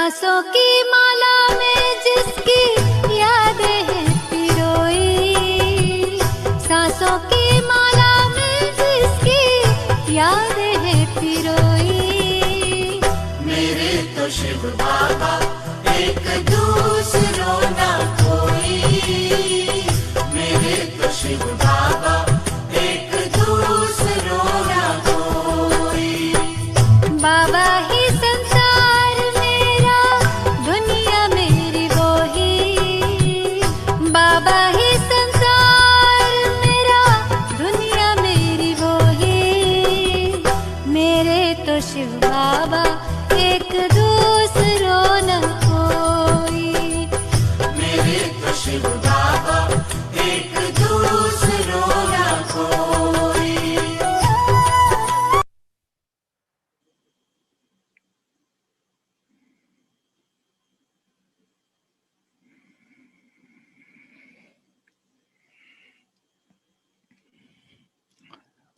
सांसों की माला में जिसकी यादें हैं पिरोई, सांसों की माला में जिसकी यादें हैं पिरोई। मेरे तो शिव बाबा एक दूसरो ना कोई, मेरे तो शिव बाबा एक दूसरो ना कोई। बाबा ही संसार मेरा, दुनिया मेरी वो ही, बाबा ही संसार मेरा, दुनिया मेरी वो ही। मेरे तो शिव बाबा एक दूसरो न कोई, मेरे तो शिव बाबा एक दूसरो ना कोई।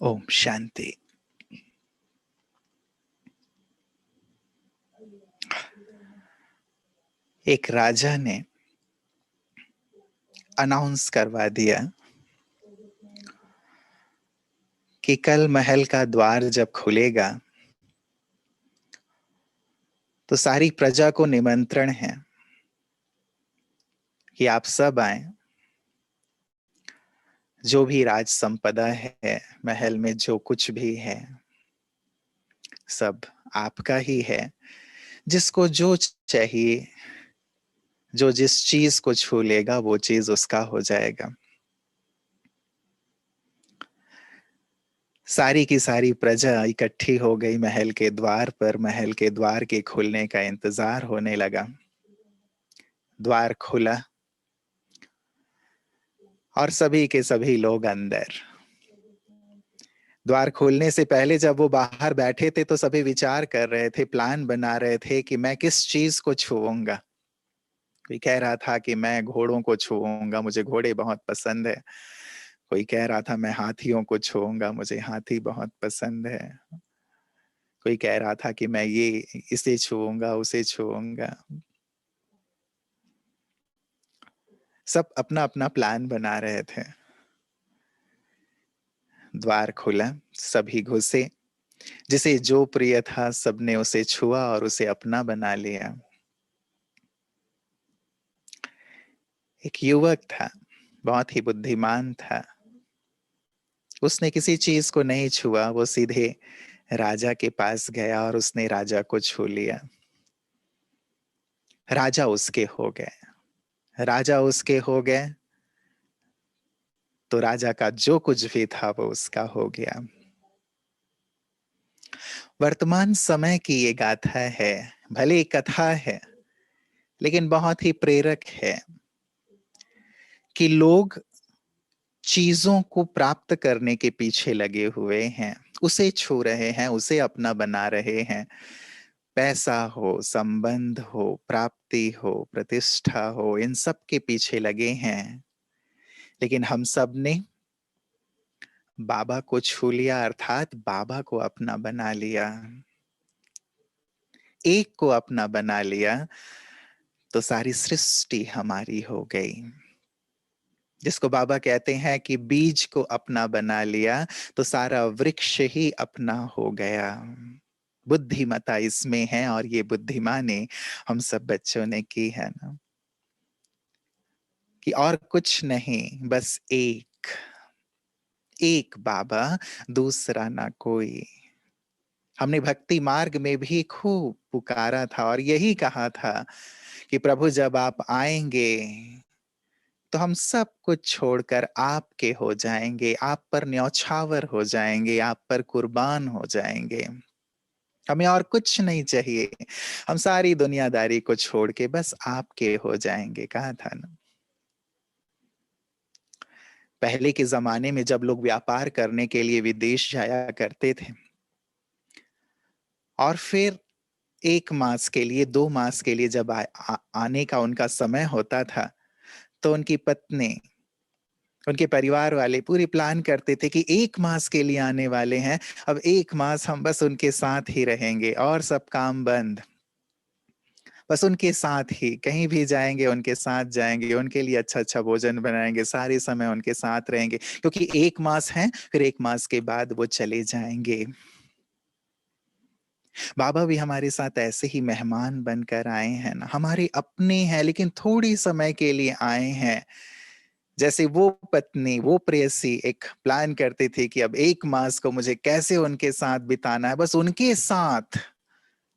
ओम शांति। एक राजा ने अनाउंस करवा दिया कि कल महल का द्वार जब खुलेगा तो सारी प्रजा को निमंत्रण है कि आप सब आए। जो भी राज संपदा है, महल में जो कुछ भी है, सब आपका ही है। जिसको जो चाहिए, जो जिस चीज को छू लेगा वो चीज उसका हो जाएगा। सारी की सारी प्रजा इकट्ठी हो गई महल के द्वार पर। महल के द्वार के खुलने का इंतजार होने लगा। द्वार खुला और सभी के सभी लोग अंदर। द्वार खोलने से पहले जब वो बाहर बैठे थे तो सभी विचार कर रहे थे, प्लान बना रहे थे कि मैं किस चीज को छूऊंगा। कोई कह रहा था कि मैं घोड़ों को छूऊंगा, मुझे घोड़े बहुत पसंद है। कोई कह रहा था मैं हाथियों को छूऊंगा, मुझे हाथी बहुत पसंद है। कोई कह रहा था कि मैं ये इसे छूऊंगा, उसे छूऊंगा। सब अपना अपना प्लान बना रहे थे। द्वार खुला, सभी घुसे। जिसे जो प्रिय था सबने उसे छुआ और उसे अपना बना लिया। एक युवक था, बहुत ही बुद्धिमान था। उसने किसी चीज को नहीं छुआ, वो सीधे राजा के पास गया और उसने राजा को छू लिया। राजा उसके हो गए। राजा उसके हो गए तो राजा का जो कुछ भी था वो उसका हो गया। वर्तमान समय की ये गाथा है, भले कथा है लेकिन बहुत ही प्रेरक है कि लोग चीजों को प्राप्त करने के पीछे लगे हुए हैं, उसे छू रहे हैं, उसे अपना बना रहे हैं। पैसा हो, संबंध हो, प्राप्ति हो, प्रतिष्ठा हो, इन सब के पीछे लगे हैं। लेकिन हम सब ने बाबा को छू लिया, अर्थात बाबा को अपना बना लिया। एक को अपना बना लिया तो सारी सृष्टि हमारी हो गई। जिसको बाबा कहते हैं कि बीज को अपना बना लिया तो सारा वृक्ष ही अपना हो गया। बुद्धिमता इसमें है और ये बुद्धिमानी हम सब बच्चों ने की है ना, कि और कुछ नहीं, बस एक बाबा, दूसरा ना कोई। हमने भक्ति मार्ग में भी खूब पुकारा था और यही कहा था कि प्रभु जब आप आएंगे तो हम सब कुछ छोड़कर आपके हो जाएंगे, आप पर न्यौछावर हो जाएंगे, आप पर कुर्बान हो जाएंगे। हमें और कुछ नहीं चाहिए, हम सारी दुनियादारी को छोड़ के बस आपके हो जाएंगे, कहा था ना। पहले के जमाने में जब लोग व्यापार करने के लिए विदेश जाया करते थे और फिर 1 मास के लिए, 2 मास के लिए जब आने का उनका समय होता था तो उनकी पत्नी, उनके परिवार वाले पूरी प्लान करते थे कि 1 मास के लिए आने वाले हैं, अब 1 मास हम बस उनके साथ ही रहेंगे और सब काम बंद। बस उनके साथ ही कहीं भी जाएंगे, उनके साथ जाएंगे, उनके लिए अच्छा अच्छा भोजन बनाएंगे, सारे समय उनके साथ रहेंगे, क्योंकि 1 मास है, फिर 1 मास के बाद वो चले जाएंगे। बाबा भी हमारे साथ ऐसे ही मेहमान बनकर आए हैं ना, हमारे अपने हैं लेकिन थोड़ी समय के लिए आए हैं। जैसे वो पत्नी, वो प्रेयसी एक प्लान करती थी कि अब 1 मास को मुझे कैसे उनके साथ बिताना है, बस उनके साथ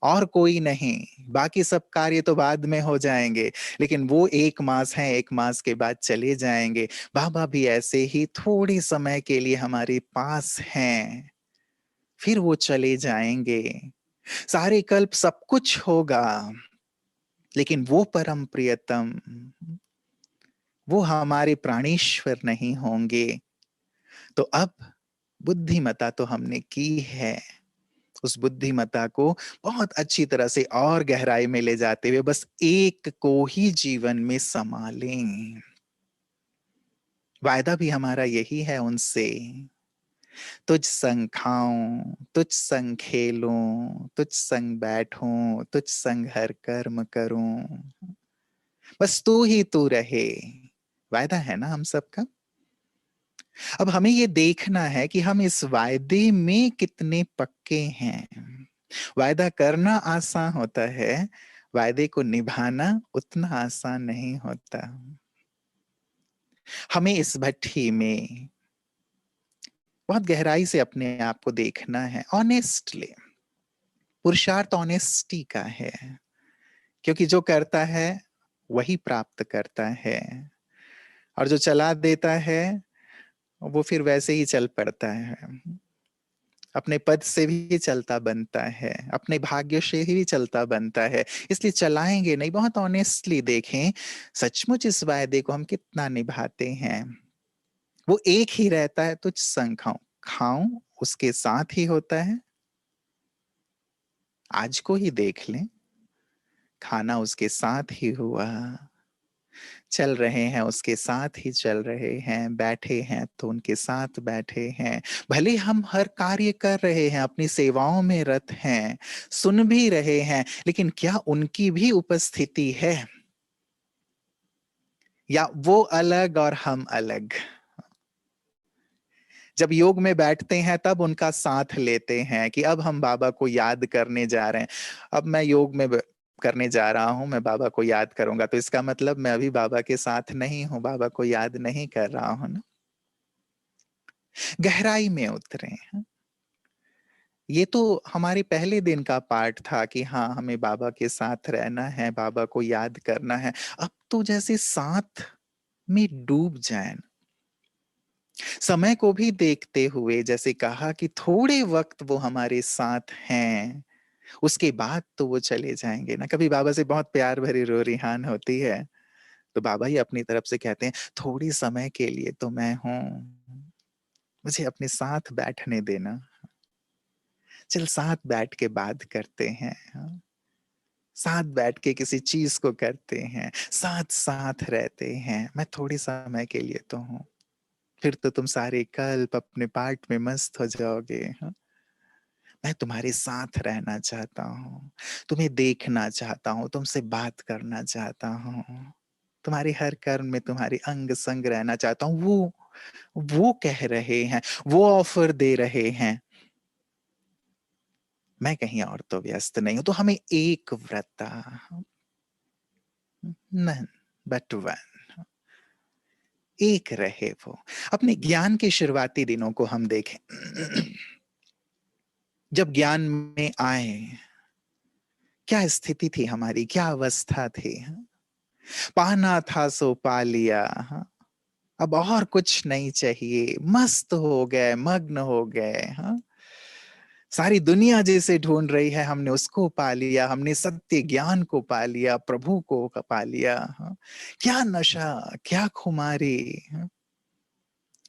और कोई नहीं, बाकी सब कार्य तो बाद में हो जाएंगे, लेकिन वो 1 मास है, 1 मास के बाद चले जाएंगे। बाबा भी ऐसे ही थोड़े समय के लिए हमारे पास हैं, फिर वो चले जाएंगे। सारे कल्प सब कुछ होगा, लेकिन वो परम प्रियतम, वो हमारे प्राणेश्वर नहीं होंगे। तो अब बुद्धिमता तो हमने की है, उस बुद्धिमता को बहुत अच्छी तरह से और गहराई में ले जाते हुए बस एक को ही जीवन में समा लें। वायदा भी हमारा यही है उनसे, तुझ संग खाऊं, तुझ संग खेलूं, तुझ संग बैठूं, तुझ संग हर कर्म करूं, बस तू ही तू रहे। वायदा है ना हम सबका। अब हमें ये देखना है कि हम इस वायदे में कितने पक्के हैं। वायदा करना आसान होता है, वायदे को निभाना उतना आसान नहीं होता। हमें इस भट्ठी में बहुत गहराई से अपने आप को देखना है, ऑनेस्टली। पुरुषार्थ ऑनेस्टी का है, क्योंकि जो करता है वही प्राप्त करता है, और जो चला देता है वो फिर वैसे ही चल पड़ता है। अपने पद से भी चलता बनता है, अपने भाग्य से ही चलता बनता है, इसलिए चलाएंगे नहीं। बहुत ऑनेस्टली देखें सचमुच इस वायदे को हम कितना निभाते हैं। वो एक ही रहता है, तुझ संग खाऊं, खाऊं उसके साथ ही होता है। आज को ही देख लें, खाना उसके साथ ही हुआ, चल रहे हैं उसके साथ ही चल रहे हैं, बैठे हैं तो उनके साथ बैठे हैं। भले हम हर कार्य कर रहे हैं, अपनी सेवाओं में रत हैं, सुन भी रहे हैं, लेकिन क्या उनकी भी उपस्थिति है, या वो अलग और हम अलग? जब योग में बैठते हैं तब उनका साथ लेते हैं कि अब हम बाबा को याद करने जा रहे हैं। अब मैं योग में करने जा रहा हूं, मैं बाबा को याद करूंगा, तो इसका मतलब मैं अभी बाबा के साथ नहीं हूं, बाबा को याद नहीं कर रहा हूं ना। गहराई में उतरे हैं। ये तो हमारे पहले दिन का पाठ था कि हाँ हमें बाबा के साथ रहना है, बाबा को याद करना है। अब तो जैसे साथ में डूब जाए, समय को भी देखते हुए, जैसे कहा कि थोड़े वक्त वो हमारे साथ हैं, उसके बाद तो वो चले जाएंगे ना। कभी बाबा से बहुत प्यार भरी रो रिहान होती है, तो बाबा ही अपनी तरफ से कहते हैं थोड़ी समय के लिए तो मैं हूं, मुझे अपने साथ बैठने देना, चल साथ बैठ के बात करते हैं, हाँ? साथ बैठ के किसी चीज को करते हैं, साथ साथ रहते हैं। मैं थोड़ी समय के लिए तो हूं, फिर तो तुम सारे कल्प अपने पाठ में मस्त हो जाओगे, हाँ? मैं तुम्हारे साथ रहना चाहता हूँ, तुम्हें देखना चाहता हूँ, तुमसे बात करना चाहता हूँ, तुम्हारे हर कर्म में तुम्हारे अंग संग रहना चाहता हूँ। वो कह रहे हैं, वो ऑफर दे रहे हैं। मैं कहीं और तो व्यस्त नहीं हूं। तो हमें एक व्रता, नन बट वन, एक रहे वो। अपने ज्ञान के शुरुआती दिनों को हम देखें, जब ज्ञान में आए, क्या स्थिति थी हमारी, क्या अवस्था थी? पाना था सो पा लिया, अब और कुछ नहीं चाहिए, मस्त हो गए, मग्न हो गए, हाँ। सारी दुनिया जिसे ढूंढ रही है हमने उसको पा लिया, हमने सत्य ज्ञान को पा लिया, प्रभु को पा लिया, हाँ। क्या नशा, क्या खुमारी, हाँ?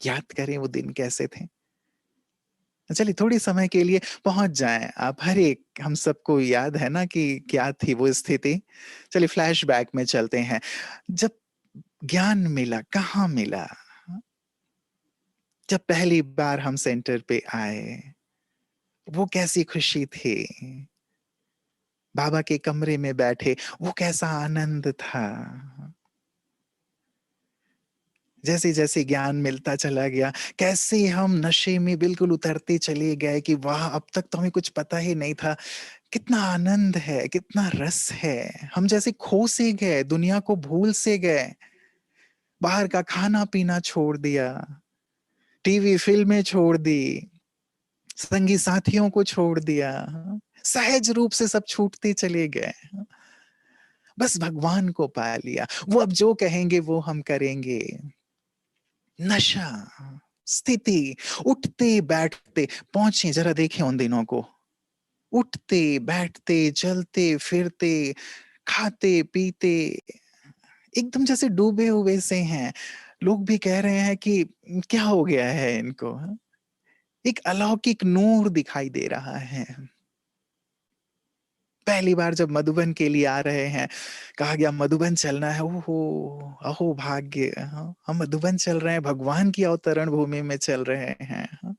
याद करें वो दिन कैसे थे। चलिए थोड़ी समय के लिए पहुंच जाएं आप, हर एक हम सबको याद है ना कि क्या थी वो स्थिति। चलिए फ्लैशबैक में चलते हैं। जब ज्ञान मिला, कहाँ मिला? जब पहली बार हम सेंटर पे आए, वो कैसी खुशी थी। बाबा के कमरे में बैठे, वो कैसा आनंद था। जैसे जैसे ज्ञान मिलता चला गया, कैसे हम नशे में बिल्कुल उतरते चले गए कि वाह, अब तक तो हमें कुछ पता ही नहीं था। कितना आनंद है, कितना रस है। हम जैसे खो से गए, दुनिया को भूल से गए, बाहर का खाना पीना छोड़ दिया, टीवी फिल्में छोड़ दी, संगी साथियों को छोड़ दिया, सहज रूप से सब छूटते चले गए। बस भगवान को पा लिया। वो अब जो कहेंगे वो हम करेंगे। नशा, स्थिति, उठते बैठते, पहुंचे जरा देखें उन दिनों को, उठते बैठते चलते फिरते खाते पीते एकदम जैसे डूबे हुए से हैं। लोग भी कह रहे हैं कि क्या हो गया है इनको। एक अलौकिक नूर दिखाई दे रहा है। पहली बार जब मधुबन के लिए आ रहे हैं, कहा गया मधुबन चलना है। ओहो, अहो भाग्य, हाँ, हम मधुबन चल रहे हैं, भगवान की अवतरण भूमि में चल रहे हैं। हाँ,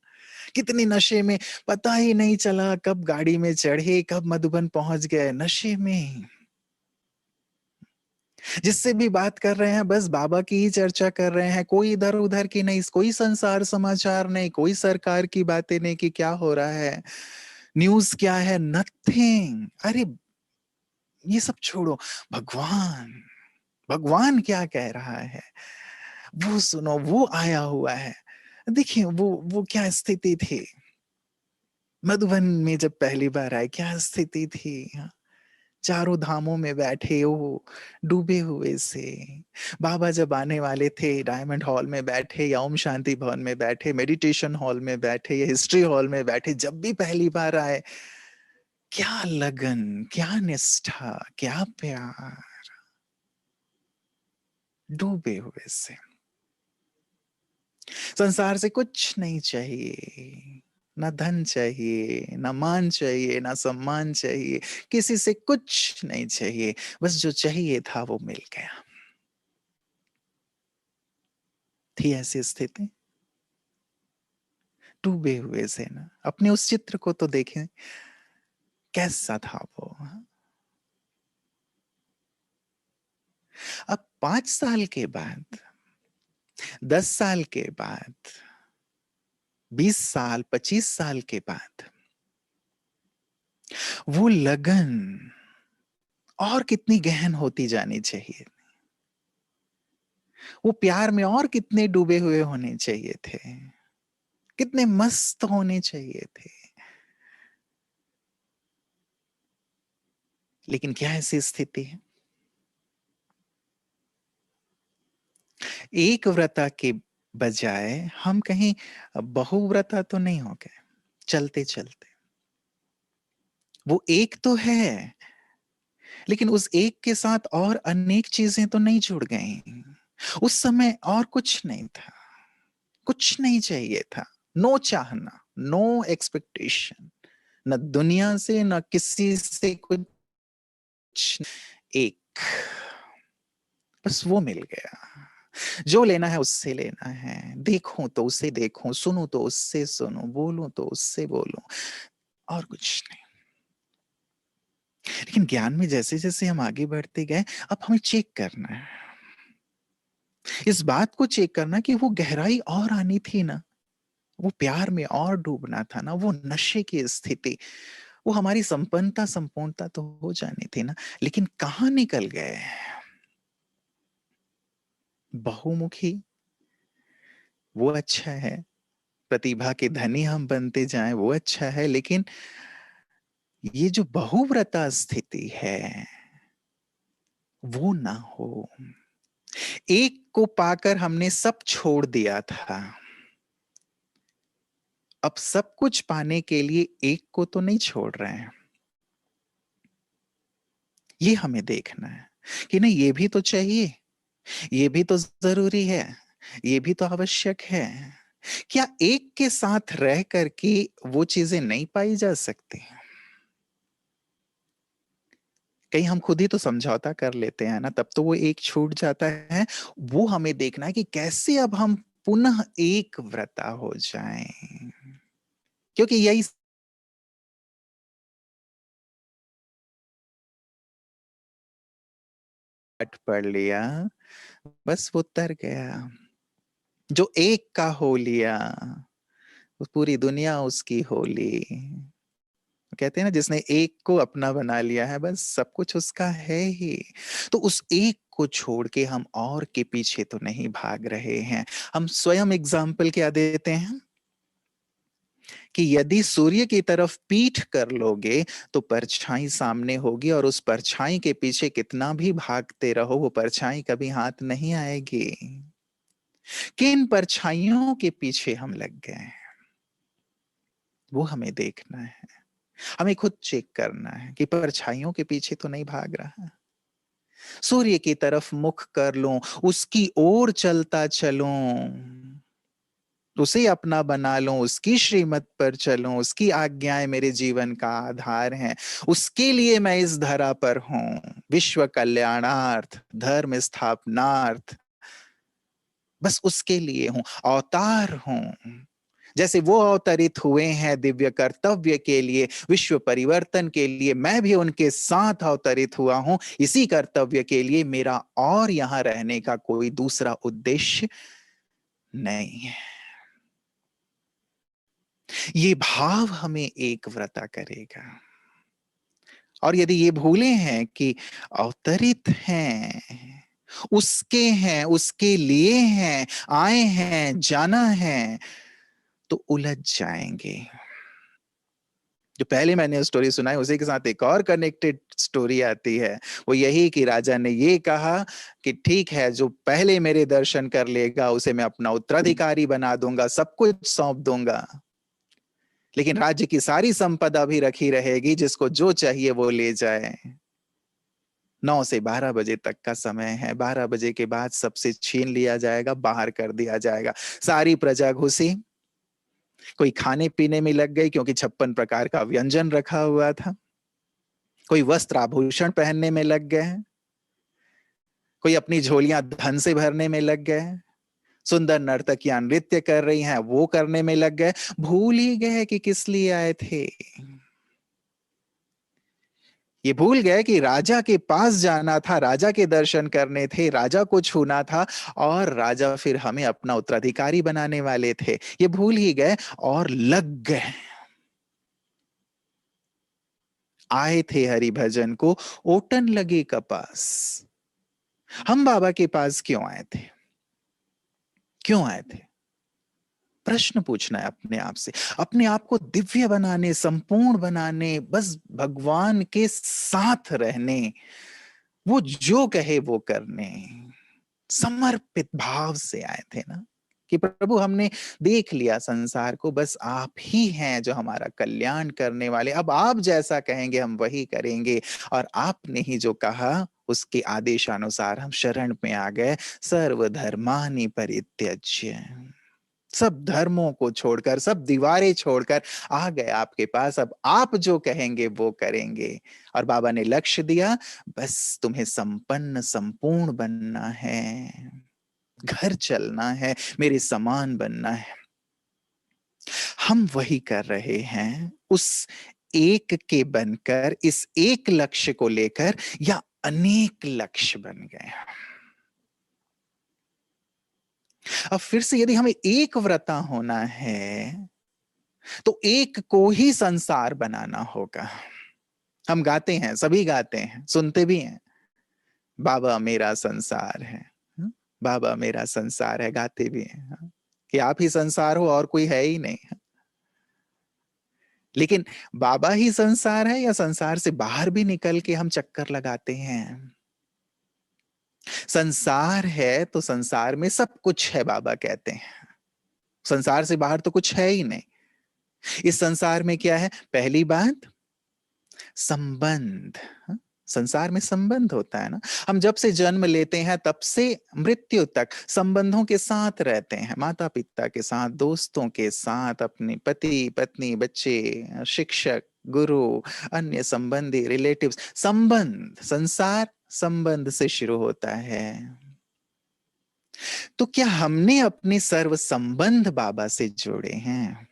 कितनी नशे में, पता ही नहीं चला कब गाड़ी में चढ़े, कब मधुबन पहुंच गए, नशे में। जिससे भी बात कर रहे हैं बस बाबा की ही चर्चा कर रहे हैं, कोई इधर उधर की नहीं, कोई संसार समाचार नहीं, कोई सरकार की बातें नहीं कि क्या हो रहा है, न्यूज क्या है, नथिंग। अरे ये सब छोड़ो, भगवान, भगवान क्या कह रहा है वो सुनो, वो आया हुआ है। देखिए वो क्या स्थिति थी मधुबन में जब पहली बार आए, क्या स्थिति थी। हाँ, चारों धामों में बैठे हो, डूबे हुए से। बाबा जब आने वाले थे, डायमंड हॉल में बैठे या ओम शांति भवन में बैठे, मेडिटेशन हॉल में बैठे या हिस्ट्री हॉल में बैठे, जब भी पहली बार आए, क्या लगन, क्या निष्ठा, क्या प्यार, डूबे हुए से। संसार से कुछ नहीं चाहिए, ना धन चाहिए, ना मान चाहिए, ना सम्मान चाहिए, किसी से कुछ नहीं चाहिए। बस जो चाहिए था वो मिल गया। थी ऐसी स्थिति, डूबे हुए से ना। अपने उस चित्र को तो देखें, कैसा था वो। अब 5 साल के बाद, 10 साल के बाद, 20 साल, 25 साल के बाद, वो लगन और कितनी गहन होती जानी चाहिए, वो प्यार में और कितने डूबे हुए होने चाहिए थे, कितने मस्त होने चाहिए थे। लेकिन क्या ऐसी स्थिति है, एक व्रता के बजाय हम कहीं बहुव्रता तो नहीं हो गए चलते चलते। वो एक तो है, लेकिन उस एक के साथ और अनेक चीजें तो नहीं जुड़ गई। उस समय और कुछ नहीं था, कुछ नहीं चाहिए था, नो चाहना, नो एक्सपेक्टेशन, न दुनिया से न किसी से कुछ, एक, बस वो मिल गया। जो लेना है उससे लेना है, देखूं तो उससे देखूं, सुनूं तो उससे सुनूं, बोलूं तो उससे बोलूं, और कुछ नहीं। लेकिन ज्ञान में जैसे जैसे हम आगे बढ़ते गए, अब हमें चेक करना है, इस बात को चेक करना कि वो गहराई और आनी थी ना, वो प्यार में और डूबना था ना, वो नशे की स्थिति, वो हमारी संपन्नता संपूर्णता तो हो जानी थी ना। लेकिन कहां निकल गए। बहुमुखी वो अच्छा है, प्रतिभा के धनी हम बनते जाएं वो अच्छा है, लेकिन ये जो बहुव्रता स्थिति है वो ना हो। एक को पाकर हमने सब छोड़ दिया था, अब सब कुछ पाने के लिए एक को तो नहीं छोड़ रहे हैं। ये हमें देखना है कि नहीं, ये भी तो चाहिए, ये भी तो जरूरी है, ये भी तो आवश्यक है। क्या एक के साथ रह करके वो चीजें नहीं पाई जा सकती। कहीं हम खुद ही तो समझौता कर लेते हैं ना, तब तो वो एक छूट जाता है। वो हमें देखना है कि कैसे अब हम पुनः एक व्रता हो जाएं, क्योंकि यही पाठ पढ़ लिया, बस वो तर गया। जो एक का हो लिया, वो पूरी दुनिया उसकी होली। कहते हैं ना, जिसने एक को अपना बना लिया है, बस सब कुछ उसका है ही। तो उस एक को छोड़ के हम और के पीछे तो नहीं भाग रहे हैं। हम स्वयं एग्जाम्पल क्या देते हैं कि यदि सूर्य की तरफ पीठ कर लोगे तो परछाई सामने होगी, और उस परछाई के पीछे कितना भी भागते रहो, वो परछाई कभी हाथ नहीं आएगी। किन परछाइयों के पीछे हम लग गए हैं, वो हमें देखना है। हमें खुद चेक करना है कि परछाइयों के पीछे तो नहीं भाग रहा। सूर्य की तरफ मुख कर लूं, उसकी ओर चलता चलूं, उसे अपना बना लूं, उसकी श्रीमत पर चलूं, उसकी आज्ञाएं मेरे जीवन का आधार हैं। उसके लिए मैं इस धरा पर हूं, विश्व कल्याणार्थ, धर्म स्थापनार्थ, बस उसके लिए हूं, अवतार हूं। जैसे वो अवतरित हुए हैं दिव्य कर्तव्य के लिए, विश्व परिवर्तन के लिए, मैं भी उनके साथ अवतरित हुआ हूं, इसी कर्तव्य के लिए। मेरा और यहां रहने का कोई दूसरा उद्देश्य नहीं है। ये भाव हमें एक व्रता करेगा। और यदि ये भूले हैं कि अवतरित हैं, उसके हैं, उसके लिए हैं, आए हैं, जाना है, तो उलझ जाएंगे। जो पहले मैंने स्टोरी सुनाई, उसी के साथ एक और कनेक्टेड स्टोरी आती है। वो यही कि राजा ने ये कहा कि ठीक है, जो पहले मेरे दर्शन कर लेगा उसे मैं अपना उत्तराधिकारी बना दूंगा, सब कुछ सौंप दूंगा, लेकिन राज्य की सारी संपदा भी रखी रहेगी, जिसको जो चाहिए वो ले जाए। 9 से 12 बजे तक का समय है, 12 बजे के बाद सबसे छीन लिया जाएगा, बाहर कर दिया जाएगा। सारी प्रजा घुसी, कोई खाने पीने में लग गई क्योंकि 56 प्रकार का व्यंजन रखा हुआ था, कोई वस्त्र आभूषण पहनने में लग गए, कोई अपनी झोलियां धन से भरने में लग गए, सुंदर नर्तकियां नृत्य कर रही हैं वो करने में लग गए, भूल ही गए कि किस लिए आए थे। ये भूल गए कि राजा के पास जाना था, राजा के दर्शन करने थे, राजा को छूना था, और राजा फिर हमें अपना उत्तराधिकारी बनाने वाले थे। ये भूल ही गए और लग गए। आए थे हरि भजन को, ओटन लगे कपास। हम बाबा के पास क्यों आए थे? क्यों आए थे? प्रश्न पूछना है अपने आप से, अपने आप को दिव्य बनाने, संपूर्ण बनाने, बस भगवान के साथ रहने, वो जो कहे वो करने, समर्पित भाव से आए थे ना, कि प्रभु हमने देख लिया संसार को, बस आप ही हैं जो हमारा कल्याण करने वाले, अब आप जैसा कहेंगे हम वही करेंगे। और आपने ही जो कहा उसके आदेशानुसार हम शरण में आ गए। सर्वधर्मानि परित्यज्य, सब धर्मों को छोड़कर, सब दीवारें छोड़कर आ गए आपके पास। अब आप जो कहेंगे वो करेंगे। और बाबा ने लक्ष्य दिया, बस तुम्हें संपन्न संपूर्ण बनना है, घर चलना है, मेरे समान बनना है। हम वही कर रहे हैं, उस एक के बनकर, इस एक लक्ष्य को लेकर, या अनेक लक्ष्य बन गए। अब फिर से यदि हमें एक व्रता होना है तो एक को ही संसार बनाना होगा। हम गाते हैं, सभी गाते हैं, सुनते भी हैं, बाबा मेरा संसार है, बाबा मेरा संसार है, गाते भी हैं कि आप ही संसार हो और कोई है ही नहीं। लेकिन बाबा ही संसार है, या संसार से बाहर भी निकल के हम चक्कर लगाते हैं? संसार है तो संसार में सब कुछ है, बाबा कहते हैं। संसार से बाहर तो कुछ है ही नहीं। इस संसार में क्या है? पहली बात, संबंध। संसार में संबंध होता है ना। हम जब से जन्म लेते हैं तब से मृत्यु तक संबंधों के साथ रहते हैं, माता पिता के साथ, दोस्तों के साथ, अपने पति पत्नी, बच्चे, शिक्षक, गुरु, अन्य संबंधी, रिलेटिव्स। संबंध, संसार संबंध से शुरू होता है। तो क्या हमने अपने सर्व संबंध बाबा से जोड़े हैं?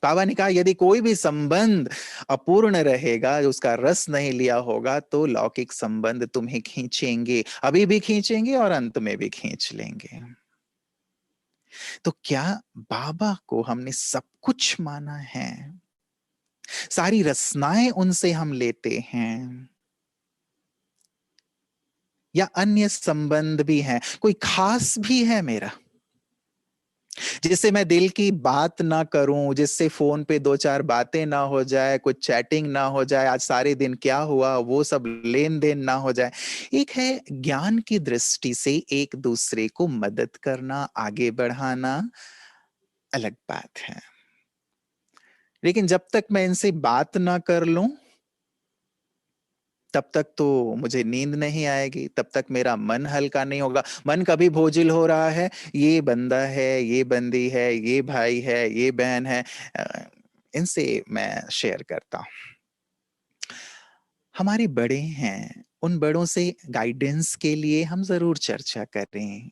बाबा ने कहा यदि कोई भी संबंध अपूर्ण रहेगा, उसका रस नहीं लिया होगा, तो लौकिक संबंध तुम्हें खींचेंगे, अभी भी खींचेंगे और अंत में भी खींच लेंगे। तो क्या बाबा को हमने सब कुछ माना है? सारी रसनाएं उनसे हम लेते हैं, या अन्य संबंध भी हैं? कोई खास भी है मेरा जिससे मैं दिल की बात ना करूं, जिससे फोन पे दो चार बातें ना हो जाए, कुछ चैटिंग ना हो जाए, आज सारे दिन क्या हुआ वो सब लेन देन ना हो जाए। एक है ज्ञान की दृष्टि से एक दूसरे को मदद करना, आगे बढ़ाना, अलग बात है। लेकिन जब तक मैं इनसे बात ना कर लूं, तब तक तो मुझे नींद नहीं आएगी, तब तक मेरा मन हल्का नहीं होगा। मन कभी बोझिल हो रहा है, ये बंदा है, ये बंदी है, ये भाई है, ये बहन है, इनसे मैं शेयर करता हूं। हमारे बड़े हैं, उन बड़ों से गाइडेंस के लिए हम जरूर चर्चा करें,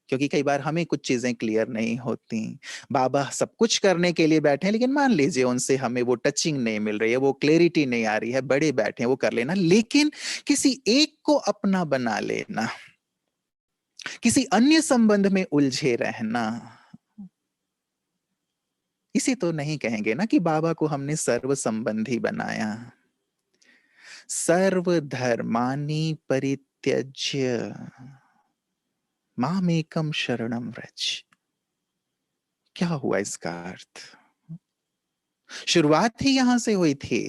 क्योंकि कई बार हमें कुछ चीजें क्लियर नहीं होती। बाबा सब कुछ करने के लिए बैठे हैं, लेकिन मान लीजिए उनसे हमें वो टचिंग नहीं मिल रही है, वो क्लैरिटी नहीं आ रही है, बड़े बैठे हैं, वो कर लेना। लेकिन किसी एक को अपना बना लेना, किसी अन्य संबंध में उलझे रहना, इसे तो नहीं कहेंगे ना कि बाबा को हमने सर्व संबंधी बनाया। सर्वधर्मानि परित्यज्य मामेकम शरणम व्रज। क्या हुआ इसका अर्थ? शुरुआत ही यहां से हुई थी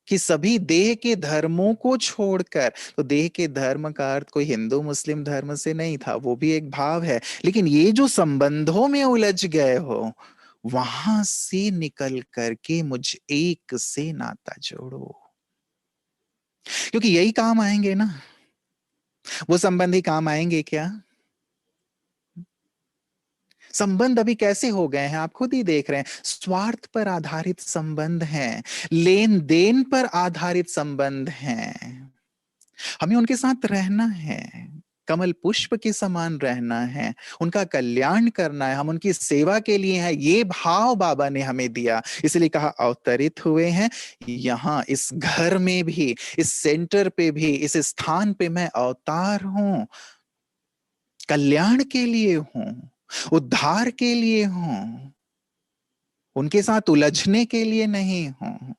कि सभी देह के धर्मों को छोड़कर, तो देह के धर्म का अर्थ कोई हिंदू मुस्लिम धर्म से नहीं था, वो भी एक भाव है, लेकिन ये जो संबंधों में उलझ गए हो, वहां से निकल करके मुझ एक से नाता जोड़ो, क्योंकि यही काम आएंगे ना। वो संबंधी काम आएंगे क्या? संबंध अभी कैसे हो गए हैं आप खुद ही देख रहे हैं, स्वार्थ पर आधारित संबंध हैं, लेन देन पर आधारित संबंध हैं। हमें उनके साथ रहना है, कमल पुष्प के समान रहना है, उनका कल्याण करना है, हम उनकी सेवा के लिए हैं, ये भाव बाबा ने हमें दिया। इसलिए कहा अवतरित हुए हैं यहां, इस घर में भी, इस सेंटर पे भी, इस स्थान पे मैं अवतार हूं, कल्याण के लिए हूं, उद्धार के लिए हूं, उनके साथ उलझने के लिए नहीं हूं,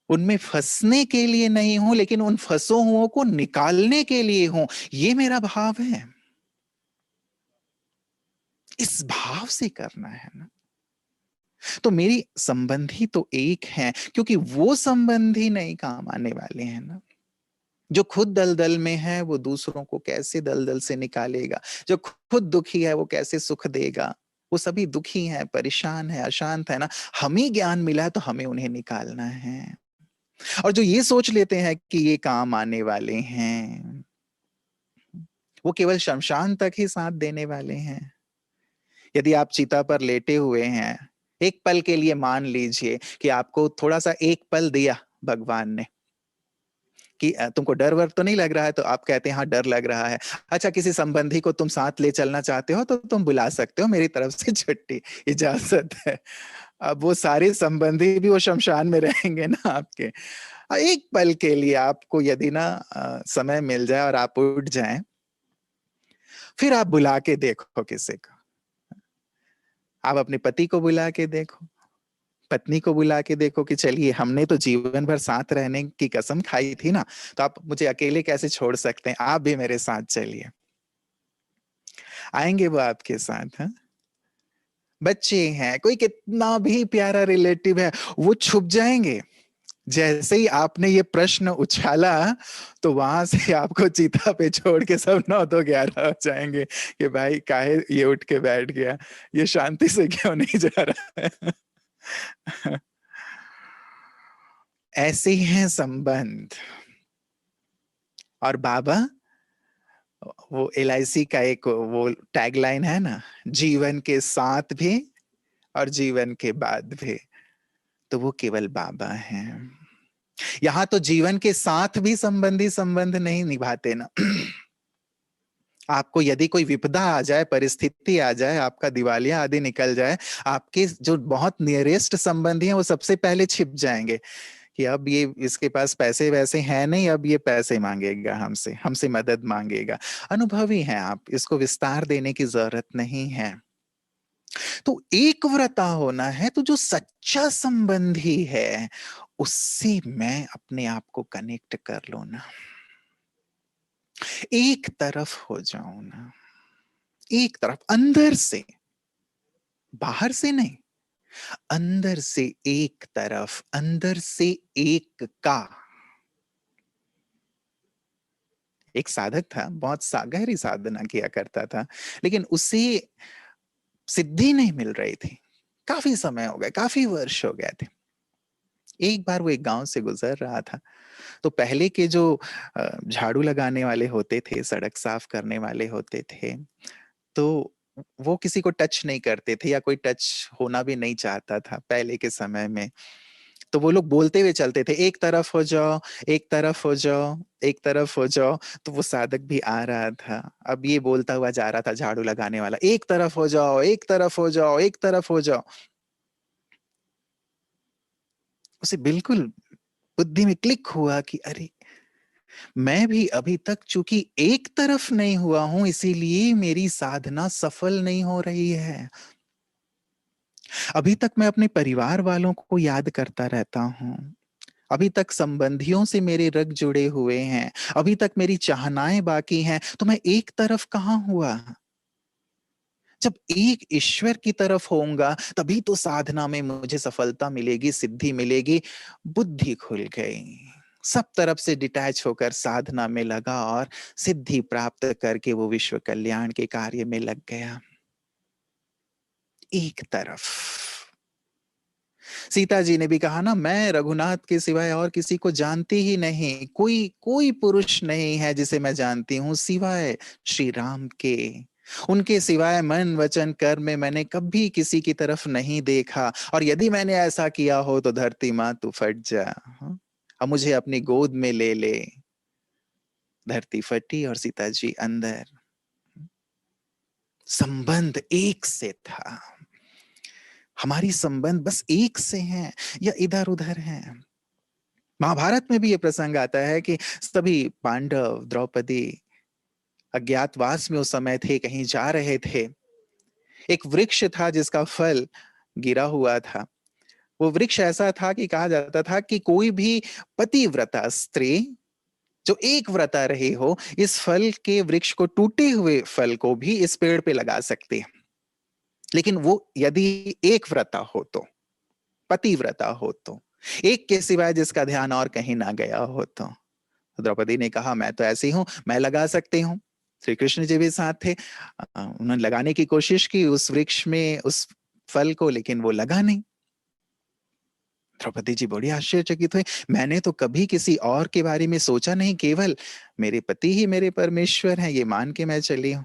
उनमें फंसने के लिए नहीं हूं, लेकिन उन फंसो हुओं को निकालने के लिए हूं। ये मेरा भाव है, इस भाव से करना है ना। तो मेरी संबंधी तो एक है, क्योंकि वो संबंधी नहीं काम आने वाले हैं ना। जो खुद दलदल में है वो दूसरों को कैसे दलदल से निकालेगा, जो खुद दुखी है वो कैसे सुख देगा। वो सभी दुखी हैं, परेशान है, अशांत है ना। हमें ज्ञान मिला है तो हमें उन्हें निकालना है। और जो ये सोच लेते हैं कि ये काम आने वाले हैं, वो केवल शमशान तक ही साथ देने वाले हैं। यदि आप चिता पर लेटे हुए हैं, एक पल के लिए मान लीजिए कि आपको थोड़ा सा एक पल दिया भगवान ने कि तुमको डर वर तो नहीं लग रहा है, तो आप कहते हैं हाँ डर लग रहा है। अच्छा, किसी संबंधी को तुम साथ ले चलना चाहते हो तो तुम बुला सकते हो, मेरी तरफ से छुट्टी, इजाजत है। अब वो सारे संबंधी भी वो शमशान में रहेंगे ना आपके। एक पल के लिए आपको यदि ना समय मिल जाए और आप उठ जाएं, फिर आप बुला के देखो किसी को। आप अपने पति को बुला के देखो, पत्नी को बुला के देखो कि चलिए हमने तो जीवन भर साथ रहने की कसम खाई थी ना, तो आप मुझे अकेले कैसे छोड़ सकते हैं, आप भी मेरे साथ चलिए। आएंगे वो आपके साथ। हाँ, बच्चे हैं, कोई कितना भी प्यारा रिलेटिव है, वो छुप जाएंगे। जैसे ही आपने ये प्रश्न उछाला, तो वहां से आपको चिता पे छोड़ के सब 9 तो 11 हो जाएंगे कि भाई काहे ये उठ के बैठ गया, ये शांति से क्यों नहीं जा रहा है। ऐसे ही हैं संबंध। और बाबा, वो LIC का एक वो टैगलाइन है ना, जीवन के साथ भी और जीवन के बाद भी, तो वो केवल बाबा हैं। यहां तो जीवन के साथ भी संबंधी संबंध नहीं निभाते ना। आपको यदि कोई विपदा आ जाए, परिस्थिति आ जाए, आपका दिवालिया आदि निकल जाए, आपके जो बहुत नियरेस्ट संबंधी हैं वो सबसे पहले छिप जाएंगे कि अब ये इसके पास पैसे वैसे हैं नहीं, अब ये पैसे मांगेगा हमसे, हमसे मदद मांगेगा। अनुभवी हैं आप, इसको विस्तार देने की जरूरत नहीं है। तो एक व्रता होना है तो जो सच्चा संबंधी है उससे मैं अपने आप को कनेक्ट कर लूं ना, एक तरफ हो जाऊं ना, एक तरफ, अंदर से, बाहर से नहीं, अंदर से एक तरफ, अंदर से एक का। एक साधक था, बहुत गहरी साधना किया करता था, लेकिन उसे सिद्धि नहीं मिल रही थी। काफी समय हो गए, काफी वर्ष हो गए थे। एक बार वो एक गांव से गुजर रहा था, तो पहले के जो झाड़ू लगाने वाले होते थे, सड़क साफ करने वाले होते थे, तो वो किसी को टच नहीं करते थे, या कोई टच होना भी नहीं चाहता था पहले के समय में। तो वो लोग बोलते हुए चलते थे, एक तरफ हो जाओ, एक तरफ हो जाओ, एक तरफ हो जाओ। तो वो साधक भी आ रहा था, अब ये बोलता हुआ जा रहा था, झाड़ू लगाने वाला, एक तरफ हो जाओ, एक तरफ हो जाओ, एक तरफ हो जाओ। उसे बिल्कुल बुद्धि में क्लिक हुआ कि अरे, मैं भी अभी तक चूंकि एक तरफ नहीं हुआ हूं, इसीलिए मेरी साधना सफल नहीं हो रही है। अभी तक मैं अपने परिवार वालों को याद करता रहता हूं, अभी तक संबंधियों से मेरे रग जुड़े हुए हैं, अभी तक मेरी चाहनाएं बाकी हैं, तो मैं एक तरफ कहां हुआ। जब एक ईश्वर की तरफ होऊंगा तभी तो साधना में मुझे सफलता मिलेगी, सिद्धि मिलेगी। बुद्धि खुल गई, सब तरफ से डिटैच होकर साधना में लगा और सिद्धि प्राप्त करके वो विश्व कल्याण के कार्य में लग गया। एक तरफ। सीता जी ने भी कहा ना, मैं रघुनाथ के सिवाय और किसी को जानती ही नहीं, कोई कोई पुरुष नहीं है जिसे मैं जानती हूं सिवाय श्री राम के। उनके सिवाय मन वचन कर्म में मैंने कभी किसी की तरफ नहीं देखा, और यदि मैंने ऐसा किया हो तो धरती माँ तू फट जा, हाँ? अब मुझे अपनी गोद में ले ले। धरती फटी और सीता जी अंदर। संबंध एक से था, हमारी संबंध बस एक से हैं या इधर उधर हैं। महाभारत में भी ये प्रसंग आता है कि सभी पांडव, द्रौपदी अज्ञातवास में उस समय थे, कहीं जा रहे थे। एक वृक्ष था जिसका फल गिरा हुआ था। वो वृक्ष ऐसा था कि कहा जाता था कि कोई भी पतिव्रता स्त्री जो एक व्रता रही हो, इस फल के वृक्ष को, टूटे हुए फल को भी इस पेड़ पे लगा सकती है, लेकिन वो यदि एक व्रता हो तो, पतिव्रता हो तो, एक के सिवाय जिसका ध्यान और कहीं ना गया हो तो। द्रौपदी ने कहा, मैं तो ऐसी हूं, मैं लगा सकती हूँ। श्री कृष्ण जी भी साथ थे, उन्होंने लगाने की कोशिश की उस वृक्ष में उस फल को, लेकिन वो लगा नहीं। द्रौपदी जी बड़ी आश्चर्यचकित हुई, मैंने तो कभी किसी और के बारे में सोचा नहीं, केवल मेरे पति ही मेरे परमेश्वर हैं, ये मान के मैं चली हूं।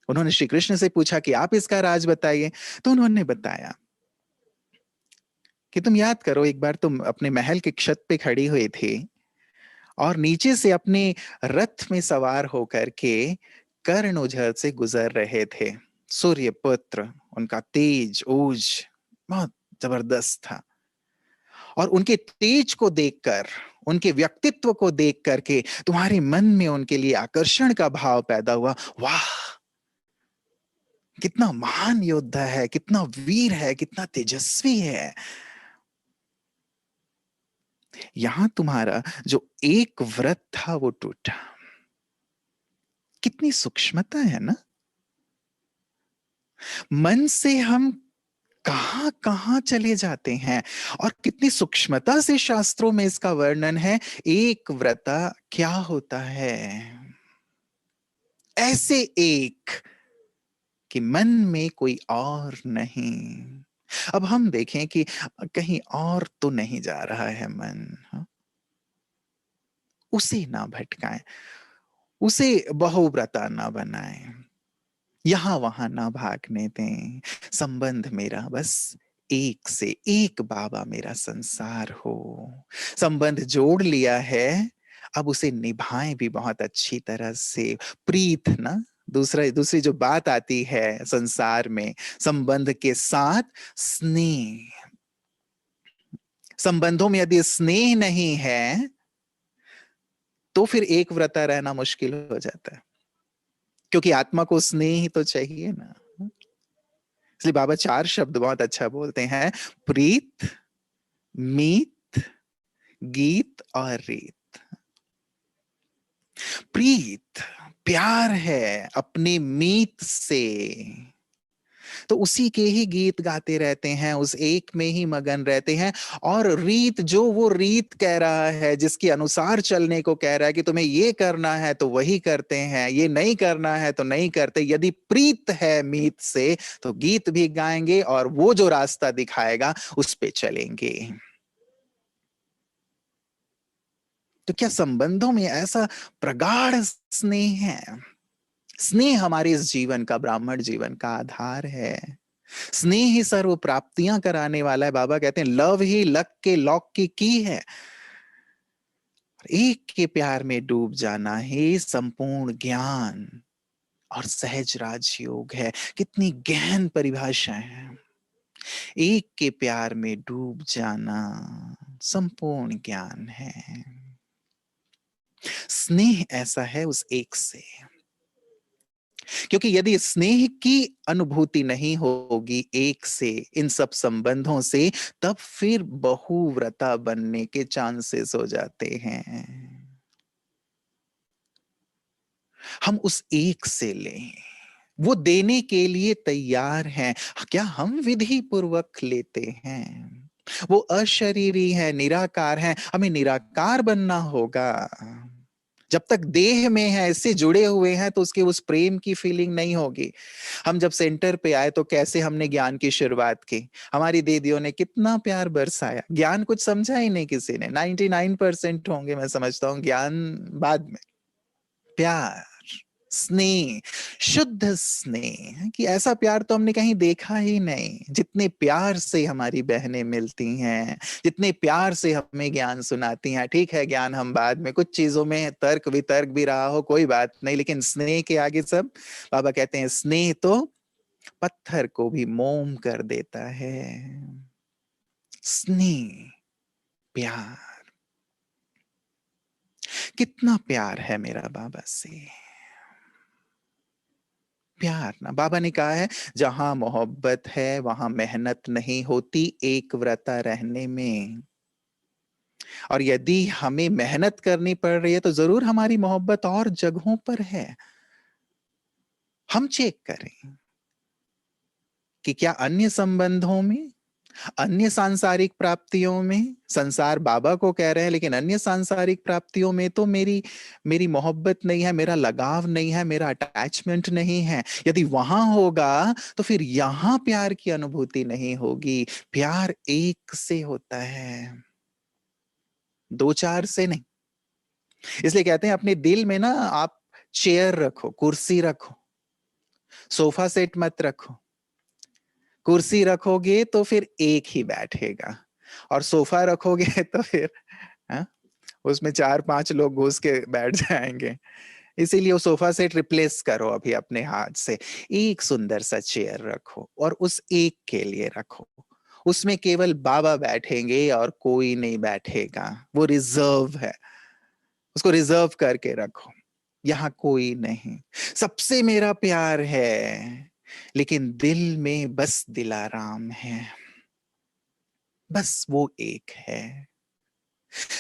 उन्होंने श्री कृष्ण से पूछा कि आप इसका राज बताइए। तो उन्होंने बताया कि तुम याद करो, एक बार तुम अपने महल की छत पे खड़ी हुई थी और नीचे से अपने रथ में सवार होकर के कर्ण उजर से गुजर रहे थे। सूर्य पुत्र, उनका तेज ओज बहुत जबरदस्त था, और उनके तेज को देखकर, उनके व्यक्तित्व को देख करके तुम्हारे मन में उनके लिए आकर्षण का भाव पैदा हुआ। वाह, कितना महान योद्धा है, कितना वीर है, कितना तेजस्वी है। यहां तुम्हारा जो एक व्रत था वो टूटा। कितनी सूक्ष्मता है ना, मन से हम कहां कहां चले जाते हैं, और कितनी सूक्ष्मता से शास्त्रों में इसका वर्णन है। एक व्रता क्या होता है, ऐसे एक कि मन में कोई और नहीं। अब हम देखें कि कहीं और तो नहीं जा रहा है मन, हाँ? उसे ना भटकाएं, उसे बहुव्रता ना बनाएं, यहां वहां ना भागने दें। संबंध मेरा बस एक से एक, बाबा मेरा संसार हो। संबंध जोड़ लिया है, अब उसे निभाएं भी बहुत अच्छी तरह से। प्रीत ना, दूसरी जो बात आती है संसार में संबंध के साथ, स्नेह। संबंधों में यदि स्नेह नहीं है तो फिर एक व्रता रहना मुश्किल हो जाता है, क्योंकि आत्मा को स्नेह ही तो चाहिए ना। इसलिए बाबा 4 शब्द बहुत अच्छा बोलते हैं, प्रीत, मीत, गीत और रीत। प्रीत प्यार है अपने मीत से, तो उसी के ही गीत गाते रहते हैं, उस एक में ही मगन रहते हैं। और रीत, जो वो रीत कह रहा है, जिसके अनुसार चलने को कह रहा है कि तुम्हें ये करना है तो वही करते हैं, ये नहीं करना है तो नहीं करते। यदि प्रीत है मीत से तो गीत भी गाएंगे और वो जो रास्ता दिखाएगा उस पे चलेंगे। तो क्या संबंधों में ऐसा प्रगाढ़ स्नेह है? स्नेह हमारे इस जीवन का, ब्राह्मण जीवन का आधार है। स्नेह ही सर्व प्राप्तियां कराने वाला है। बाबा कहते हैं लव ही लक के लॉक की है। एक के प्यार में डूब जाना ही संपूर्ण ज्ञान और सहज राजयोग है। कितनी गहन परिभाषा है। एक के प्यार में डूब जाना संपूर्ण ज्ञान है। स्नेह ऐसा है उस एक से, क्योंकि यदि स्नेह की अनुभूति नहीं होगी एक से, इन सब संबंधों से, तब फिर बहुव्रता बनने के चांसेस हो जाते हैं। हम उस एक से लें, वो देने के लिए तैयार हैं। क्या हम विधि पूर्वक लेते हैं? वो अशरीरी है, निराकार है, हमें निराकार बनना होगा। जब तक देह में है, इससे जुड़े हुए हैं, तो उसके उस प्रेम की फीलिंग नहीं होगी। हम जब सेंटर पे आए तो कैसे हमने ज्ञान की शुरुआत की, हमारी दीदियों ने कितना प्यार बरसाया। ज्ञान कुछ समझा ही नहीं किसी ने। 99% होंगे मैं समझता हूँ, ज्ञान बाद में। प्यार, स्नेह, शुद्ध स्नेह, कि ऐसा प्यार तो हमने कहीं देखा ही नहीं। जितने प्यार से हमारी बहनें मिलती हैं, जितने प्यार से हमें ज्ञान सुनाती हैं। ठीक है, ज्ञान हम बाद में, कुछ चीजों में तर्क वितर्क भी रहा हो, कोई बात नहीं, लेकिन स्नेह के आगे सब। बाबा कहते हैं स्नेह तो पत्थर को भी मोम कर देता है। स्नेह, प्यार, कितना प्यार है मेरा बाबा से। प्यार ना, बाबा ने कहा है जहां मोहब्बत है वहां मेहनत नहीं होती एक व्रता रहने में। और यदि हमें मेहनत करनी पड़ रही है तो जरूर हमारी मोहब्बत और जगहों पर है। हम चेक करें कि क्या अन्य संबंधों में, अन्य सांसारिक प्राप्तियों में, संसार बाबा को कह रहे हैं, लेकिन अन्य सांसारिक प्राप्तियों में तो मेरी मेरी मोहब्बत नहीं है, मेरा लगाव नहीं है, मेरा अटैचमेंट नहीं है। यदि वहां होगा तो फिर यहां प्यार की अनुभूति नहीं होगी। प्यार एक से होता है, दो चार से नहीं। इसलिए कहते हैं अपने दिल में ना आप चेयर रखो, कुर्सी रखो, सोफा सेट मत रखो। कुर्सी रखोगे तो फिर एक ही बैठेगा, और सोफा रखोगे तो फिर हा? उसमें 4-5 लोग घुस के बैठ जाएंगे। इसीलिए वो सोफा सेट रिप्लेस करो अभी अपने हाथ से। एक सुंदर सा चेयर रखो और उस एक के लिए रखो। उसमें केवल बाबा बैठेंगे और कोई नहीं बैठेगा। वो रिजर्व है, उसको रिजर्व करके रखो। यहाँ कोई नहीं, सबसे मेरा प्यार है, लेकिन दिल में बस दिलाराम है, बस वो एक है।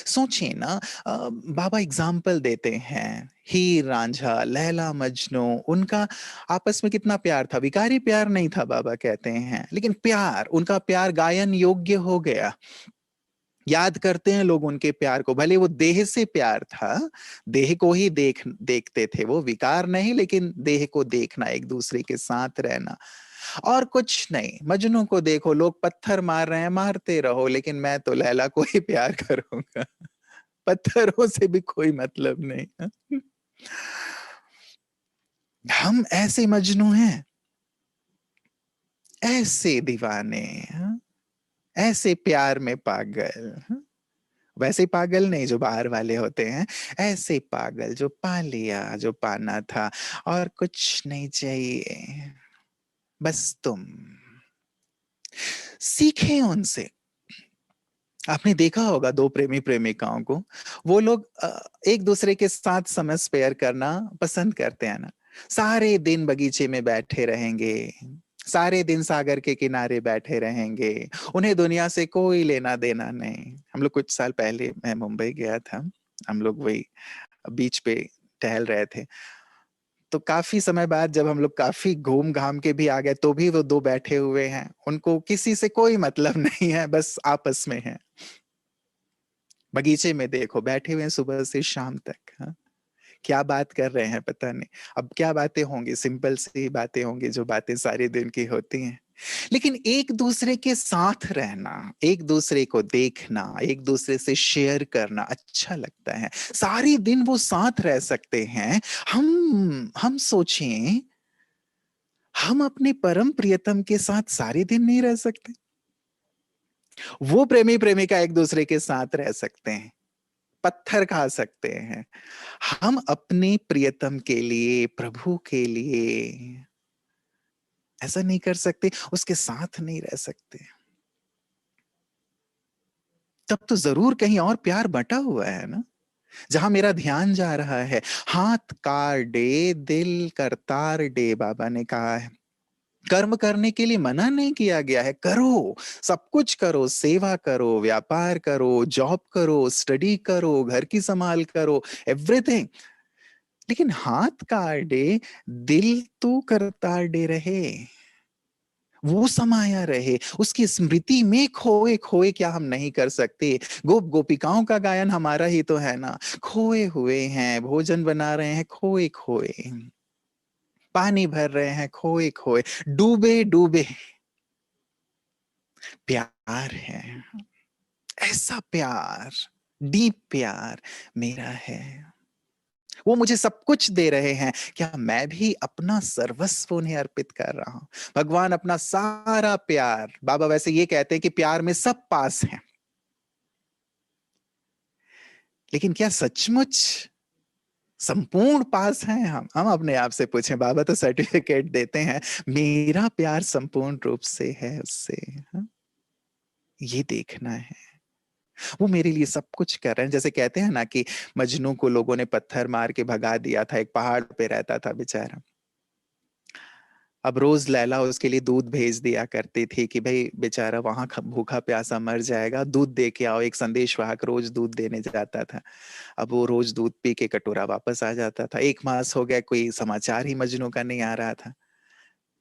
सोचिए ना, बाबा एग्जाम्पल देते हैं, हीर रांझा, लैला मजनू, उनका आपस में कितना प्यार था। विकारी प्यार नहीं था बाबा कहते हैं, लेकिन प्यार, उनका प्यार गायन योग्य हो गया। याद करते हैं लोग उनके प्यार को, भले वो देह से प्यार था, देह को ही देखते थे वो, विकार नहीं, लेकिन देह को देखना, एक दूसरे के साथ रहना और कुछ नहीं। मजनू को देखो, लोग पत्थर मार रहे हैं, मारते रहो, लेकिन मैं तो लैला को ही प्यार करूंगा। पत्थरों से भी कोई मतलब नहीं। हम ऐसे मजनू हैं, ऐसे दीवाने, ऐसे प्यार में पागल। वैसे पागल नहीं जो बाहर वाले होते हैं, ऐसे पागल जो पा लिया जो पाना था, और कुछ नहीं चाहिए, बस तुम। सीखें उनसे। आपने देखा होगा दो प्रेमी प्रेमिकाओं को, वो लोग एक दूसरे के साथ समय स्पेयर करना पसंद करते हैं ना। सारे दिन बगीचे में बैठे रहेंगे, सारे दिन सागर के किनारे बैठे रहेंगे, उन्हें दुनिया से कोई लेना देना नहीं। हम लोग कुछ साल पहले, मैं मुंबई गया था, हम लोग वही बीच पे टहल रहे थे, तो काफी समय बाद जब हम लोग काफी घूम घाम के भी आ गए, तो भी वो दो बैठे हुए हैं, उनको किसी से कोई मतलब नहीं है, बस आपस में है। बगीचे में देखो बैठे हुए हैं सुबह से शाम तक। हाँ? क्या बात कर रहे हैं पता नहीं। अब क्या बातें होंगी, सिंपल सी बातें होंगी जो बातें सारे दिन की होती हैं, लेकिन एक दूसरे के साथ रहना, एक दूसरे को देखना, एक दूसरे से शेयर करना अच्छा लगता है। सारी दिन वो साथ रह सकते हैं। हम सोचें, हम अपने परम प्रियतम के साथ सारे दिन नहीं रह सकते? वो प्रेमी प्रेमिका एक दूसरे के साथ रह सकते हैं, पत्थर खा सकते हैं। हम अपने प्रियतम के लिए, प्रभु के लिए ऐसा नहीं कर सकते, उसके साथ नहीं रह सकते, तब तो जरूर कहीं और प्यार बटा हुआ है ना, जहां मेरा ध्यान जा रहा है। हाथ काट दे, दिल करतार दे, बाबा ने कहा है। कर्म करने के लिए मना नहीं किया गया है, करो, सब कुछ करो, सेवा करो, व्यापार करो, जॉब करो, स्टडी करो, घर की संभाल करो, एवरीथिंग। लेकिन हाथ काट दे, दिल तो करतार दे रहे, वो समाया रहे, उसकी स्मृति में खोए खोए क्या हम नहीं कर सकते? गोप गोपिकाओं का गायन हमारा ही तो है ना। खोए हुए हैं, भोजन बना रहे हैं खोए खोए, पानी भर रहे हैं खोए खोए, डूबे डूबे। प्यार है, ऐसा प्यार, डीप प्यार मेरा है। वो मुझे सब कुछ दे रहे हैं, क्या मैं भी अपना सर्वस्व उन्हें अर्पित कर रहा हूं? भगवान अपना सारा प्यार, बाबा वैसे ये कहते हैं कि प्यार में सब पास हैं, लेकिन क्या सचमुच संपूर्ण पास हैं? हम अपने आप से पूछें, बाबा तो सर्टिफिकेट देते हैं, मेरा प्यार संपूर्ण रूप से है उससे। हाँ? ये देखना है, वो मेरे लिए सब कुछ कर रहे हैं। जैसे कहते हैं ना कि मजनू को लोगों ने पत्थर मार के भगा दिया था, एक पहाड़ पे रहता था बेचारा। अब रोज लैला उसके लिए दूध भेज दिया करती थी कि भाई बेचारा वहां भूखा प्यासा मर जाएगा, दूध दे के आओ। एक संदेशवाहक रोज दूध देने जाता था। अब वो रोज दूध पी के कटोरा वापस आ जाता था। 1 मास हो गया, कोई समाचार ही मजनू का नहीं आ रहा था।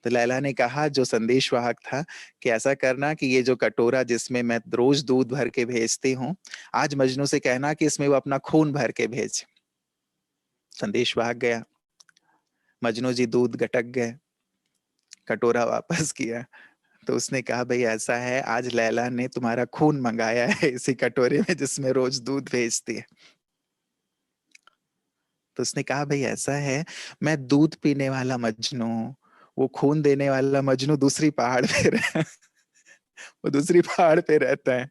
तो लैला ने कहा जो संदेशवाहक था कि ऐसा करना कि ये जो कटोरा जिसमें मैं रोज दूध भर के भेजती हूँ, आज मजनू से कहना कि इसमें वो अपना खून भर के भेज। संदेशवाहक गया, मजनू जी दूध गटक गए, कटोरा वापस किया, तो उसने कहा भाई ऐसा है, आज लैला ने तुम्हारा खून मंगाया है इसी कटोरे में जिसमें रोज दूध भेजती है। तो उसने कहा भाई ऐसा है, मैं दूध पीने वाला मजनू, वो खून देने वाला मजनू दूसरी पहाड़ पे वो दूसरी पहाड़ पे रहता है।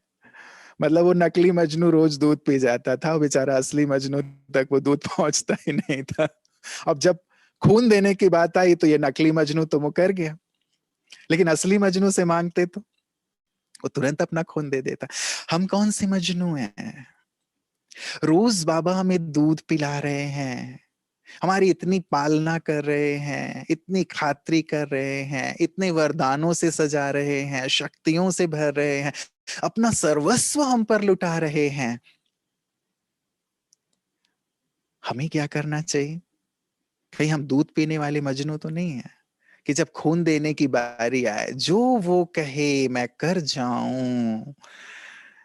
मतलब वो नकली मजनू रोज दूध पी जाता था, वो बेचारा असली मजनू तक वो दूध पहुंचता ही नहीं था। अब जब खून देने की बात आई तो ये नकली मजनू तो मुकर गया, लेकिन असली मजनू से मांगते तो वो तुरंत अपना खून दे देता। हम कौन से मजनू हैं? रोज बाबा हमें दूध पिला रहे हैं, हमारी इतनी पालना कर रहे हैं, इतनी खातिरी कर रहे हैं, इतने वरदानों से सजा रहे हैं, शक्तियों से भर रहे हैं, अपना सर्वस्व हम पर लुटा रहे हैं। हमें क्या करना चाहिए? कहीं हम दूध पीने वाले मजनू तो नहीं है कि जब खून देने की बारी आए, जो वो कहे मैं कर जाऊं।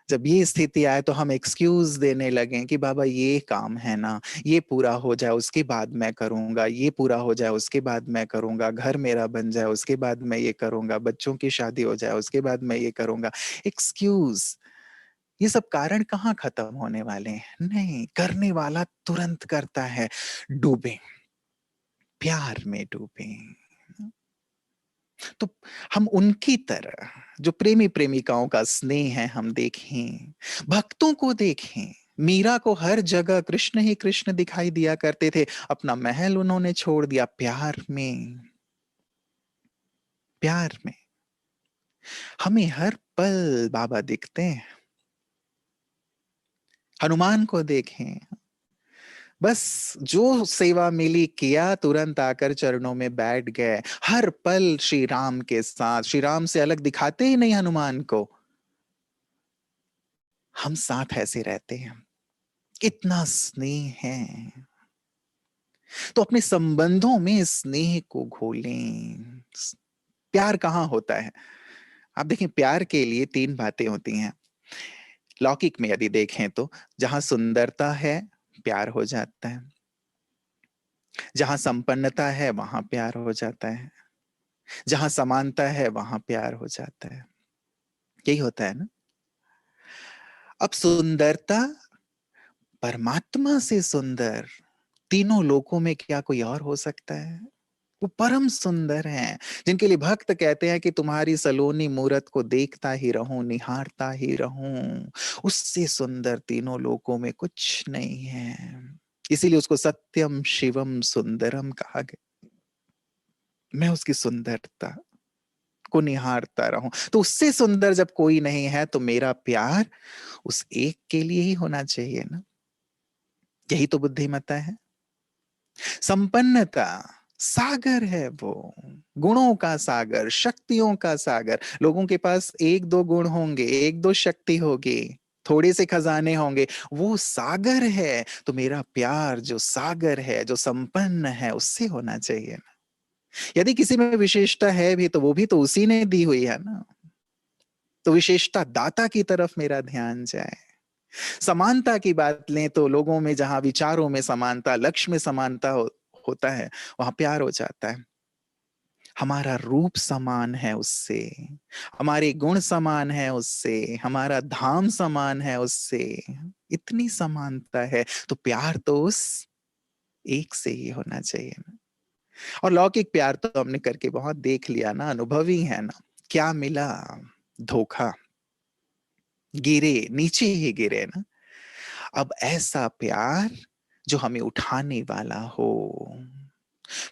जब ये स्थिति आए तो हम एक्सक्यूज देने लगे कि बाबा ये काम है ना, ये पूरा हो जाए उसके बाद मैं करूंगा, ये पूरा हो जाए उसके बाद मैं करूंगा, घर मेरा बन जाए उसके बाद मैं ये करूंगा, बच्चों की शादी हो जाए उसके बाद मैं ये करूंगा। एक्सक्यूज, ये सब कारण कहाँ खत्म होने वाले हैं? नहीं, करने वाला तुरंत करता है। डूबे, प्यार में डूबे। तो हम उनकी तरह जो प्रेमी प्रेमिकाओं का स्नेह है हम देखें, भक्तों को देखें। मीरा को हर जगह कृष्ण ही कृष्ण दिखाई दिया करते थे, अपना महल उन्होंने छोड़ दिया प्यार में। प्यार में हमें हर पल बाबा दिखते हैं। हनुमान को देखें, बस जो सेवा मिली किया, तुरंत आकर चरणों में बैठ गए। हर पल श्री राम के साथ, श्री राम से अलग दिखाते ही नहीं हनुमान को। हम साथ ऐसे रहते हैं, इतना स्नेह है। तो अपने संबंधों में स्नेह को घोलें। प्यार कहाँ होता है? आप देखें, प्यार के लिए तीन बातें होती हैं। लौकिक में यदि देखें तो जहां सुंदरता है प्यार हो जाता है, जहां संपन्नता है वहां प्यार हो जाता है, जहां समानता है वहां प्यार हो जाता है। यही होता है ना। अब सुंदरता, परमात्मा से सुंदर तीनों लोकों में क्या कोई और हो सकता है? वो परम सुंदर हैं, जिनके लिए भक्त कहते हैं कि तुम्हारी सलोनी मूरत को देखता ही रहूं, निहारता ही रहूं। उससे सुंदर तीनों लोकों में कुछ नहीं है। इसीलिए उसको सत्यम शिवम सुंदरम कहा गया। मैं उसकी सुंदरता को निहारता रहूं। तो उससे सुंदर जब कोई नहीं है तो मेरा प्यार उस एक के लिए ही होना चाहिए ना। यही तो बुद्धिमत्ता है। संपन्नता सागर है वो, गुणों का सागर, शक्तियों का सागर। लोगों के पास एक दो गुण होंगे, एक दो शक्ति होगी, थोड़े से खजाने होंगे, वो सागर है। तो मेरा प्यार जो सागर है, जो संपन्न है, उससे होना चाहिए ना। यदि किसी में विशेषता है भी तो वो भी तो उसी ने दी हुई है ना। तो विशेषता दाता की तरफ मेरा ध्यान जाए। समानता की बात लें तो लोगों में जहां विचारों में समानता, लक्ष्य में समानता होता है, वहां प्यार हो जाता है। हमारा रूप समान है उससे, हमारे गुण समान है उससे, हमारा धाम समान है उससे, इतनी समानता है। तो प्यार तो उस एक से ही होना चाहिए ना। और लौकिक प्यार तो हमने करके बहुत देख लिया ना, अनुभवी है ना। क्या मिला? धोखा, गिरे, नीचे ही गिरे ना। अब ऐसा प्यार जो हमें उठाने वाला हो,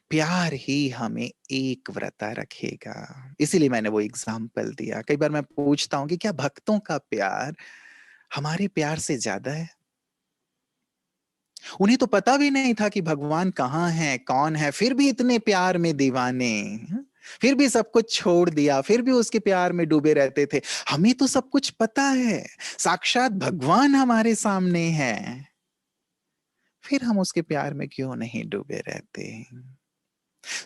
प्यार ही हमें एक व्रता रखेगा। इसीलिए मैंने वो एग्जाम्पल दिया। कई बार मैं पूछता हूं कि क्या भक्तों का प्यार हमारे प्यार से ज्यादा है? उन्हें तो पता भी नहीं था कि भगवान कहाँ है, कौन है, फिर भी इतने प्यार में दीवाने, फिर भी सब कुछ छोड़ दिया, फिर भी उसके प्यार में डूबे रहते थे। हमें तो सब कुछ पता है, साक्षात भगवान हमारे सामने है, फिर हम उसके प्यार में क्यों नहीं डूबे रहते?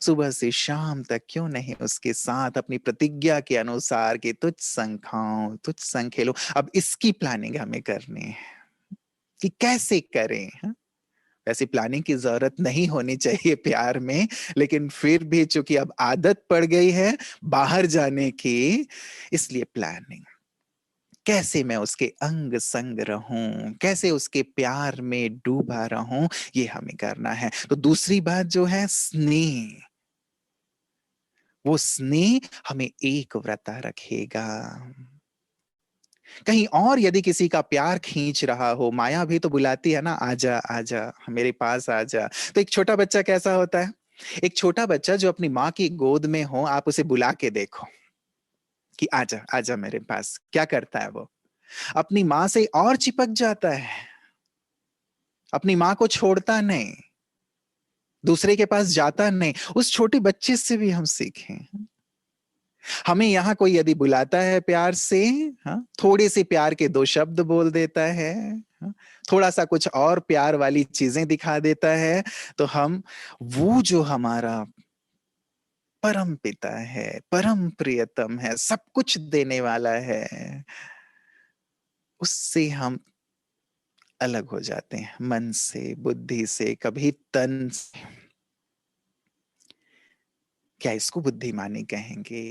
सुबह से शाम तक क्यों नहीं उसके साथ अपनी प्रतिज्ञा के अनुसार कि तुझ संग खाऊं, तुझ संग खेलूं। अब इसकी प्लानिंग हमें करनी है कि कैसे करें, हा? वैसे प्लानिंग की जरूरत नहीं होनी चाहिए प्यार में, लेकिन फिर भी चूंकि अब आदत पड़ गई है बाहर जाने की, इसलिए प्लानिंग। कैसे मैं उसके अंग संग रहूं, कैसे उसके प्यार में डूबा रहूं, ये हमें करना है। तो दूसरी बात जो है स्नेह, वो स्नेह हमें एक व्रता रखेगा। कहीं और यदि किसी का प्यार खींच रहा हो, माया भी तो बुलाती है ना, आजा आजा मेरे पास आजा। तो एक छोटा बच्चा कैसा होता है? एक छोटा बच्चा जो अपनी माँ की गोद में हो, आप उसे बुला के देखो कि आजा आजा मेरे पास, क्या करता है वो? अपनी माँ से और चिपक जाता है, अपनी माँ को छोड़ता नहीं, दूसरे के पास जाता नहीं। उस छोटे बच्चे से भी हम सीखें। हमें यहाँ कोई यदि बुलाता है प्यार से, हाँ, थोड़े से प्यार के दो शब्द बोल देता है, हाँ, थोड़ा सा कुछ और प्यार वाली चीजें दिखा देता है, तो हम वो जो हमारा परम पिता है, परम प्रियतम है, सब कुछ देने वाला है, उससे हम अलग हो जाते हैं, मन से, बुद्धि से, कभी तन से। क्या इसको बुद्धिमानी कहेंगे?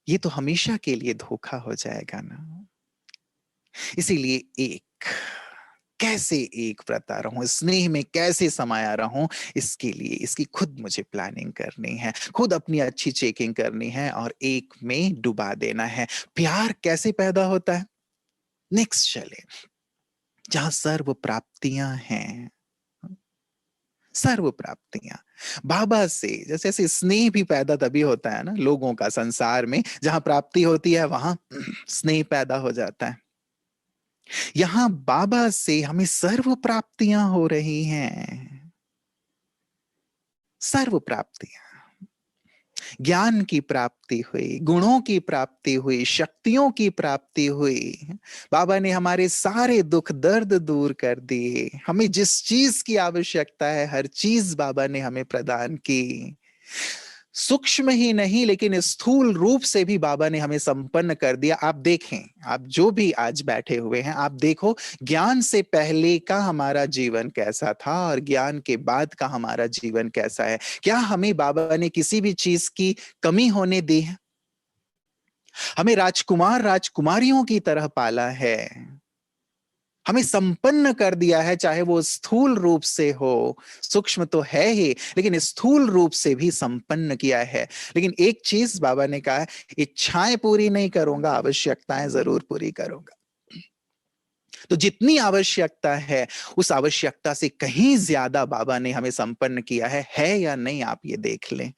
ये तो हमेशा के लिए धोखा हो जाएगा ना। इसीलिए एक कैसे एक व्रता रहूं, स्नेह में कैसे समाया रहूं, इसके लिए इसकी खुद मुझे प्लानिंग करनी है, खुद अपनी अच्छी चेकिंग करनी है और एक में डुबा देना है। प्यार कैसे पैदा होता है? नेक्स्ट चले, जहां सर्व प्राप्तियां हैं, सर्व प्राप्तियां बाबा से, जैसे ऐसे स्नेह भी पैदा तभी होता है ना लोगों का संसार में, जहां प्राप्ति होती है वहां स्नेह पैदा हो जाता है। यहां बाबा से हमें सर्व प्राप्तियां हो रही हैं, सर्व प्राप्तियां, ज्ञान की प्राप्ति हुई, गुणों की प्राप्ति हुई, शक्तियों की प्राप्ति हुई। बाबा ने हमारे सारे दुख दर्द दूर कर दिए, हमें जिस चीज की आवश्यकता है हर चीज बाबा ने हमें प्रदान की। सूक्ष्म ही नहीं लेकिन स्थूल रूप से भी बाबा ने हमें संपन्न कर दिया। आप देखें, आप जो भी आज बैठे हुए हैं, आप देखो ज्ञान से पहले का हमारा जीवन कैसा था और ज्ञान के बाद का हमारा जीवन कैसा है। क्या हमें बाबा ने किसी भी चीज की कमी होने दी है? हमें राजकुमार राजकुमारियों की तरह पाला है, हमें संपन्न कर दिया है, चाहे वो स्थूल रूप से हो, सूक्ष्म तो है ही लेकिन स्थूल रूप से भी संपन्न किया है। लेकिन एक चीज बाबा ने कहा है, इच्छाएं पूरी नहीं करूंगा, आवश्यकताएं जरूर पूरी करूंगा। तो जितनी आवश्यकता है उस आवश्यकता से कहीं ज्यादा बाबा ने हमें संपन्न किया है या नहीं, आप ये देख लें।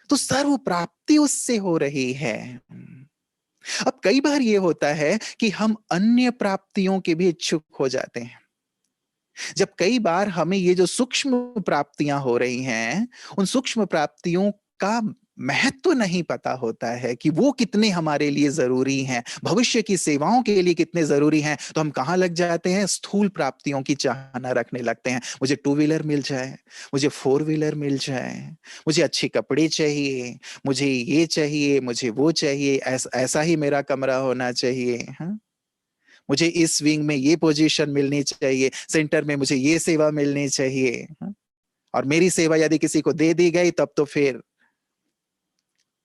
तो सर्व प्राप्ति उससे हो रही है। अब कई बार ये होता है कि हम अन्य प्राप्तियों के भी इच्छुक हो जाते हैं। जब कई बार हमें ये जो सूक्ष्म प्राप्तियां हो रही हैं, उन सूक्ष्म प्राप्तियों का महत्व नहीं पता होता है कि वो कितने हमारे लिए जरूरी हैं, भविष्य की सेवाओं के लिए कितने जरूरी हैं, तो हम कहां लग जाते हैं? स्थूल प्राप्तियों की चाहना रखने लगते हैं। मुझे 2 व्हीलर मिल जाए, मुझे 4 व्हीलर मिल जाए, मुझे अच्छे कपड़े चाहिए, मुझे ये चाहिए, मुझे वो चाहिए, ऐसा ही मेरा कमरा होना चाहिए, हाँ? मुझे इस विंग में ये पोजीशन मिलनी चाहिए, सेंटर में मुझे ये सेवा मिलनी चाहिए, हाँ? और मेरी सेवा यदि किसी को दे दी गई तब तो फिर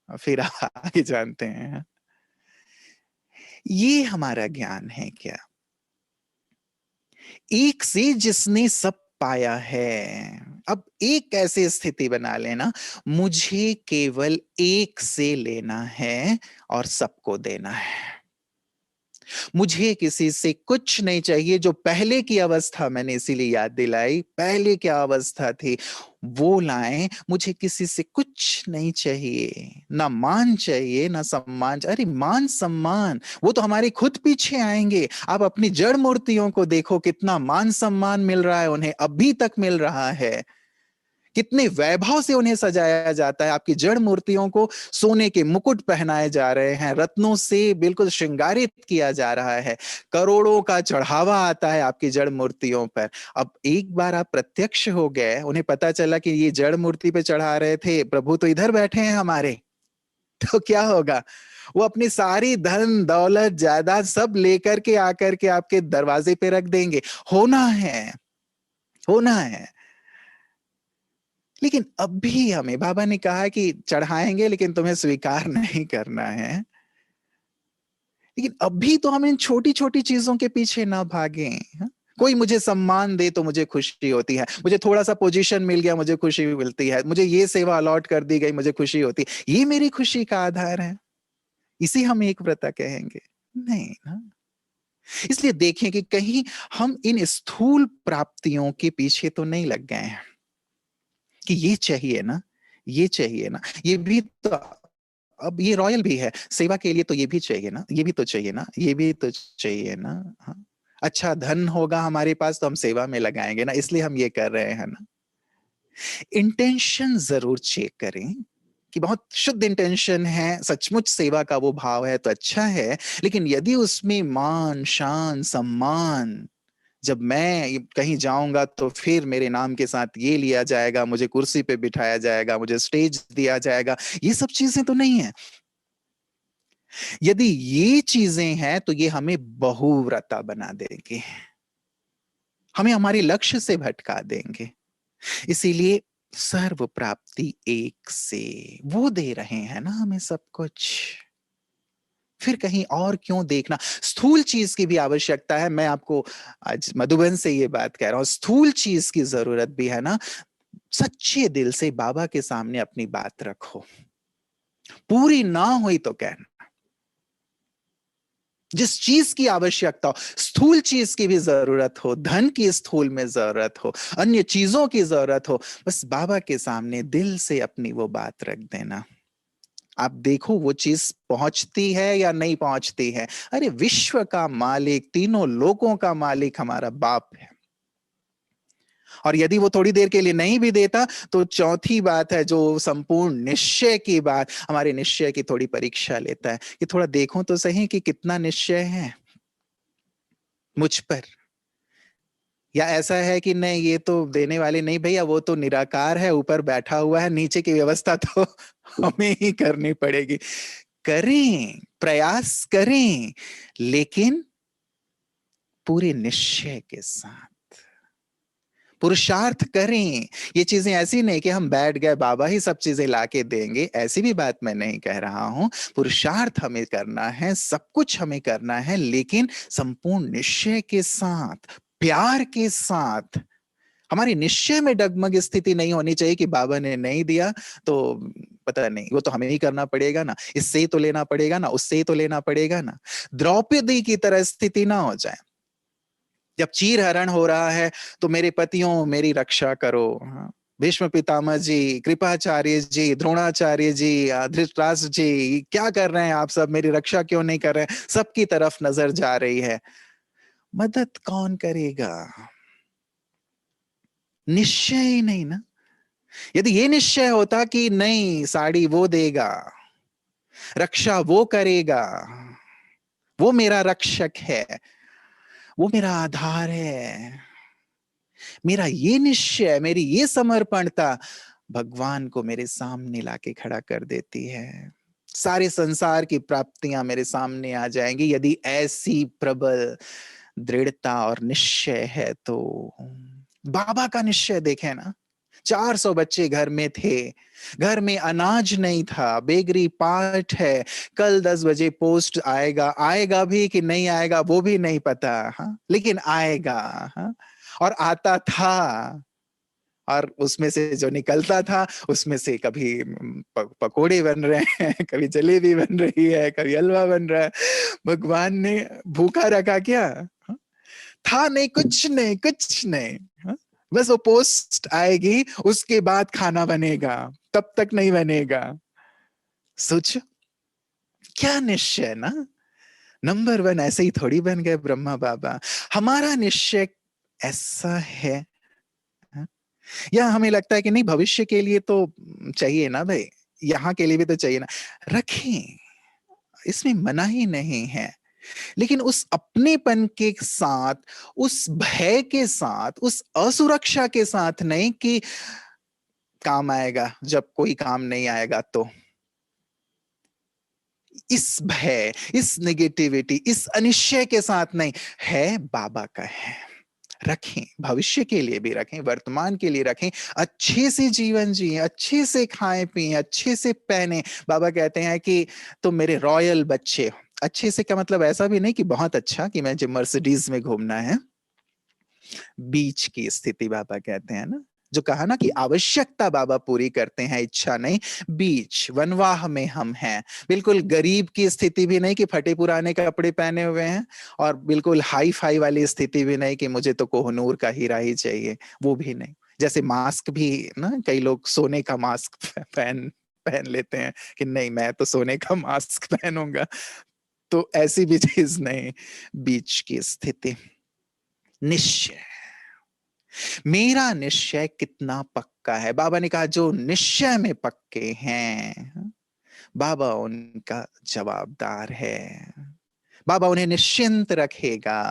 आगे जानते हैं। ये हमारा ज्ञान है क्या? एक से जिसने सब पाया है। अब एक ऐसी स्थिति बना लेना, मुझे केवल एक से लेना है और सबको देना है। मुझे किसी से कुछ नहीं चाहिए। जो पहले की अवस्था, मैंने इसीलिए याद दिलाई, पहले क्या अवस्था थी वो लाएं। मुझे किसी से कुछ नहीं चाहिए, ना मान चाहिए ना सम्मान। अरे मान सम्मान वो तो हमारे खुद पीछे आएंगे। आप अपनी जड़ मूर्तियों को देखो, कितना मान सम्मान मिल रहा है उन्हें, अभी तक मिल रहा है। कितने वैभव से उन्हें सजाया जाता है। आपकी जड़ मूर्तियों को सोने के मुकुट पहनाए जा रहे हैं, रत्नों से बिल्कुल श्रृंगारित किया जा रहा है, करोड़ों का चढ़ावा आता है आपकी जड़ मूर्तियों पर। अब एक बार आप प्रत्यक्ष हो गए, उन्हें पता चला कि ये जड़ मूर्ति पे चढ़ा रहे थे, प्रभु तो इधर बैठे हैं हमारे, तो क्या होगा? वो अपनी सारी धन दौलत जायदाद सब लेकर के आकर के आपके दरवाजे पे रख देंगे। होना है, होना है। लेकिन अब भी हमें बाबा ने कहा कि चढ़ाएंगे लेकिन तुम्हें स्वीकार नहीं करना है। लेकिन अब भी तो हम इन छोटी छोटी चीजों के पीछे ना भागें। हाँ? कोई मुझे सम्मान दे तो मुझे खुशी होती है, मुझे थोड़ा सा पोजीशन मिल गया मुझे खुशी मिलती है, मुझे ये सेवा अलॉट कर दी गई मुझे खुशी होती है, ये मेरी खुशी का आधार है? इसे हम एक व्रता कहेंगे? नहीं ना। इसलिए देखें कि कहीं हम इन स्थूल प्राप्तियों के पीछे तो नहीं लग गए हैं कि ये चाहिए ना, ये चाहिए ना, ये भी तो, अब ये रॉयल भी है, सेवा के लिए तो ये भी चाहिए ना, ये भी तो चाहिए ना, ये भी तो चाहिए ना। हाँ? अच्छा धन होगा हमारे पास तो हम सेवा में लगाएंगे ना, इसलिए हम ये कर रहे हैं ना। इंटेंशन जरूर चेक करें कि बहुत शुद्ध इंटेंशन है, सचमुच सेवा का वो भाव है तो अच्छा है। लेकिन यदि उसमें मान शान सम्मान, जब मैं कहीं जाऊंगा तो फिर मेरे नाम के साथ ये लिया जाएगा, मुझे कुर्सी पे बिठाया जाएगा, मुझे स्टेज दिया जाएगा, ये सब चीजें तो नहीं है। यदि ये चीजें हैं तो ये हमें बहुव्रता बना देंगे, हमें हमारे लक्ष्य से भटका देंगे। इसीलिए सर्व प्राप्ति एक से, वो दे रहे हैं ना हमें सब कुछ, फिर कहीं और क्यों देखना? स्थूल चीज की भी आवश्यकता है। मैं आपको आज मधुबन से ये बात कह रहा हूं, स्थूल चीज की जरूरत भी है ना। सच्चे दिल से बाबा के सामने अपनी बात रखो, पूरी ना हुई तो कहना। जिस चीज की आवश्यकता हो, स्थूल चीज की भी जरूरत हो, धन की स्थूल में जरूरत हो, अन्य चीजों की जरूरत हो, बस बाबा के सामने दिल से अपनी वो बात रख देना। आप देखो वो चीज पहुंचती है या नहीं पहुंचती है। अरे विश्व का मालिक, तीनों लोकों का मालिक हमारा बाप है। और यदि वो थोड़ी देर के लिए नहीं भी देता, तो चौथी बात है जो संपूर्ण निश्चय की बात, हमारे निश्चय की थोड़ी परीक्षा लेता है कि थोड़ा देखो तो सही कि कितना निश्चय है मुझ पर। या ऐसा है कि नहीं, ये तो देने वाले नहीं भैया, वो तो निराकार है, ऊपर बैठा हुआ है, नीचे की व्यवस्था तो हमें ही करनी पड़ेगी। करें, प्रयास करें, लेकिन पूरे निश्चय के साथ पुरुषार्थ करें। ये चीजें ऐसी नहीं कि हम बैठ गए बाबा ही सब चीजें लाके देंगे, ऐसी भी बात मैं नहीं कह रहा हूं। पुरुषार्थ हमें करना है, सब कुछ हमें करना है, लेकिन संपूर्ण निश्चय के साथ, प्यार के साथ। हमारी निश्चय में डगमग स्थिति नहीं होनी चाहिए कि बाबा ने नहीं दिया तो पता नहीं, वो तो हमें ही करना पड़ेगा ना, इससे ही तो लेना पड़ेगा ना, उससे ही तो लेना पड़ेगा ना। द्रौपदी की तरह स्थिति ना हो जाए। जब चीर हरण हो रहा है तो मेरे पतियों मेरी रक्षा करो। हाँ, भीष्म पितामह जी, कृपाचार्य जी, द्रोणाचार्य जी, धृतराष्ट्र जी, क्या कर रहे हैं आप सब, मेरी रक्षा क्यों नहीं कर रहे हैं? सबकी तरफ नजर जा रही है, मदद कौन करेगा? निश्चय ही नहीं ना। यदि ये निश्चय होता कि नहीं, साड़ी वो देगा, रक्षा वो करेगा, वो मेरा रक्षक है, वो मेरा आधार है, मेरा ये निश्चय, मेरी ये समर्पणता भगवान को मेरे सामने लाके खड़ा कर देती है। सारे संसार की प्राप्तियां मेरे सामने आ जाएंगी यदि ऐसी प्रबल दृढ़ता और निश्चय है तो। बाबा का निश्चय देखें ना। 400 बच्चे घर में थे, घर में अनाज नहीं था, बेगरी पाठ है, कल 10 बजे पोस्ट आएगा, आएगा भी कि नहीं आएगा वो भी नहीं पता। हाँ, लेकिन आएगा। हाँ, और आता था, और उसमें से जो निकलता था उसमें से कभी पकोड़े बन रहे हैं, कभी जलेबी बन रही है, कभी हलवा बन रहा है। भगवान ने भूखा रखा क्या? हाँ? था नहीं, कुछ नहीं, कुछ नहीं। हाँ? बस वो पोस्ट आएगी, उसके बाद खाना बनेगा, तब तक नहीं बनेगा। सोच, क्या निश्चय ना। नंबर 1 ऐसे ही थोड़ी बन गए ब्रह्मा बाबा। हमारा निश्चय ऐसा है। हाँ? या हमें लगता है कि नहीं, भविष्य के लिए तो चाहिए ना भाई, यहाँ के लिए भी तो चाहिए ना। रखें, इसमें मना ही नहीं है, लेकिन उस अपनेपन के साथ, उस भय के साथ, उस असुरक्षा के साथ नहीं कि काम आएगा जब कोई काम नहीं आएगा तो। इस भय, इस नेगेटिविटी, इस अनिश्चय के साथ नहीं है, बाबा का है। रखें, भविष्य के लिए भी रखें, वर्तमान के लिए रखें, अच्छे से जीवन जिए, अच्छे से खाएं पिए, अच्छे से पहने। बाबा कहते हैं कि तुम मेरे रॉयल बच्चे हो। अच्छे से क्या मतलब, ऐसा भी नहीं कि बहुत अच्छा कि मैं जो मर्सिडीज में घूमना है। बीच की स्थिति बाबा कहते हैं ना, जो कहा ना कि आवश्यकता बाबा पूरी करते हैं, इच्छा नहीं। बीच वनवाह में हम हैं, बिल्कुल गरीब की स्थिति भी नहीं कि फटे पुराने कपड़े पहने हुए हैं, और बिल्कुल हाई फाई वाली स्थिति भी नहीं कि मुझे तो कोहनूर का हीरा ही चाहिए, वो भी नहीं। जैसे मास्क भी ना, कई लोग सोने का मास्क पहन पहन लेते हैं कि नहीं मैं तो सोने का मास्क पहनूंगा, तो ऐसी भी चीज नहीं। बीच की स्थिति, निश्चय, मेरा निश्चय कितना पक्का है। बाबा ने कहा जो निश्चय में पक्के हैं, बाबा उनका जवाबदार है। बाबा उन्हें निश्चिंत रखेगा,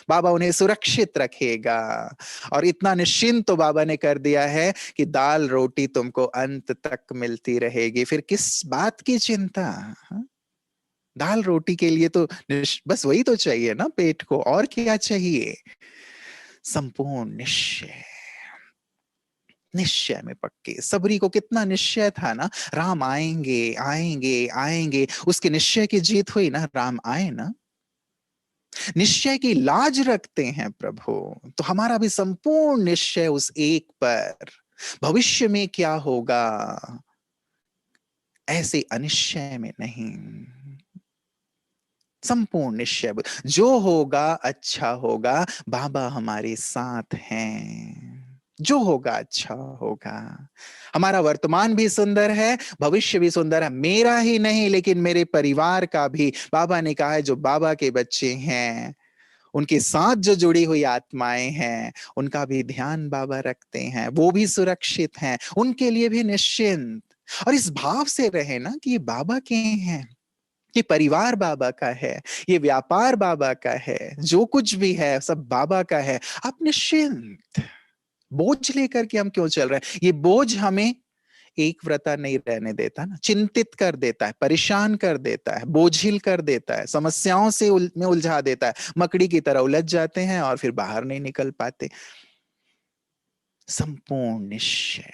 बाबा उन्हें सुरक्षित रखेगा। और इतना निश्चिंत तो बाबा ने कर दिया है कि दाल रोटी तुमको अंत तक मिलती रहेगी, फिर किस बात की चिंता? दाल रोटी के लिए तो बस वही तो चाहिए ना पेट को, और क्या चाहिए? संपूर्ण निश्चय। निश्चय में पक्के। सबरी को कितना निश्चय था ना, राम आएंगे आएंगे आएंगे। उसके निश्चय की जीत हुई ना, राम आए ना। निश्चय की लाज रखते हैं प्रभु, तो हमारा भी संपूर्ण निश्चय उस एक पर, भविष्य में क्या होगा ऐसे अनिश्चय में नहीं, संपूर्ण निश्चय, जो होगा अच्छा होगा, बाबा हमारे साथ हैं, जो होगा अच्छा होगा। हमारा वर्तमान भी सुंदर है, भविष्य भी सुंदर है, मेरा ही नहीं लेकिन मेरे परिवार का भी। बाबा ने कहा है जो बाबा के बच्चे हैं, उनके साथ जो जुड़ी हुई आत्माएं हैं, उनका भी ध्यान बाबा रखते हैं, वो भी सुरक्षित हैं, उनके लिए भी निश्चिंत। और इस भाव से रहे ना कि ये बाबा के हैं, ये परिवार बाबा का है, ये व्यापार बाबा का है, जो कुछ भी है सब बाबा का है। आप निश्चिंत, बोझ लेकर के हम क्यों चल रहे हैं? ये बोझ हमें एक व्रता नहीं रहने देता ना, चिंतित कर देता है, परेशान कर देता है, बोझिल कर देता है, समस्याओं से में उलझा देता है, मकड़ी की तरह उलझ जाते हैं और फिर बाहर नहीं निकल पाते। संपूर्ण निश्चय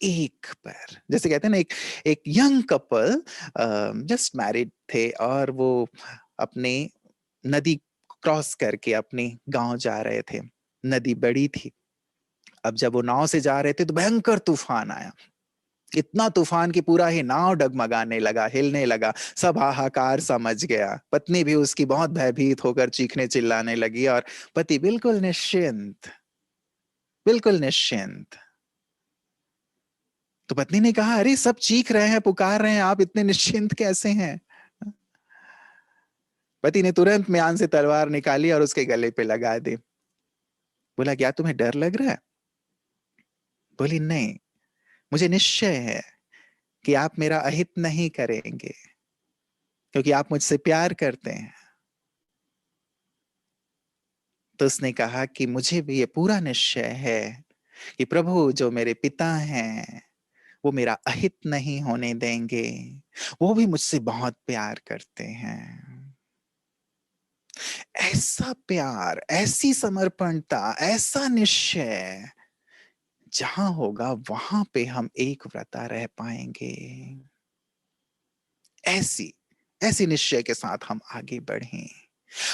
एक पर, जैसे कहते हैं ना, एक यंग कपल जस्ट मैरिड थे और वो अपने नदी क्रॉस करके अपने गांव जा रहे थे। नदी बड़ी थी, अब जब वो नाव से जा रहे थे तो भयंकर तूफान आया, इतना तूफान कि पूरा ही नाव डगमगाने लगा, हिलने लगा, सब हाहाकार सा मच गया। पत्नी भी उसकी बहुत भयभीत होकर चीखने चिल्लाने लगी और पति बिल्कुल निश्चिंत, बिल्कुल निश्चिंत। तो पत्नी ने कहा, अरे सब चीख रहे हैं, पुकार रहे हैं, आप इतने निश्चिंत कैसे हैं? पति ने तुरंत म्यान से तलवार निकाली और उसके गले पे लगा दी। बोला, क्या तुम्हें डर लग रहा है? बोली, नहीं, मुझे निश्चय है कि आप मेरा अहित नहीं करेंगे, क्योंकि आप मुझसे प्यार करते हैं। तो उसने कहा कि मुझे भी ये पूरा निश्चय है कि प्रभु जो मेरे पिता हैं वो मेरा अहित नहीं होने देंगे, वो भी मुझसे बहुत प्यार करते हैं। ऐसा प्यार, ऐसी समर्पणता, ऐसा निश्चय जहां होगा वहां पे हम एक व्रता रह पाएंगे। ऐसी ऐसी निश्चय के साथ हम आगे बढ़ें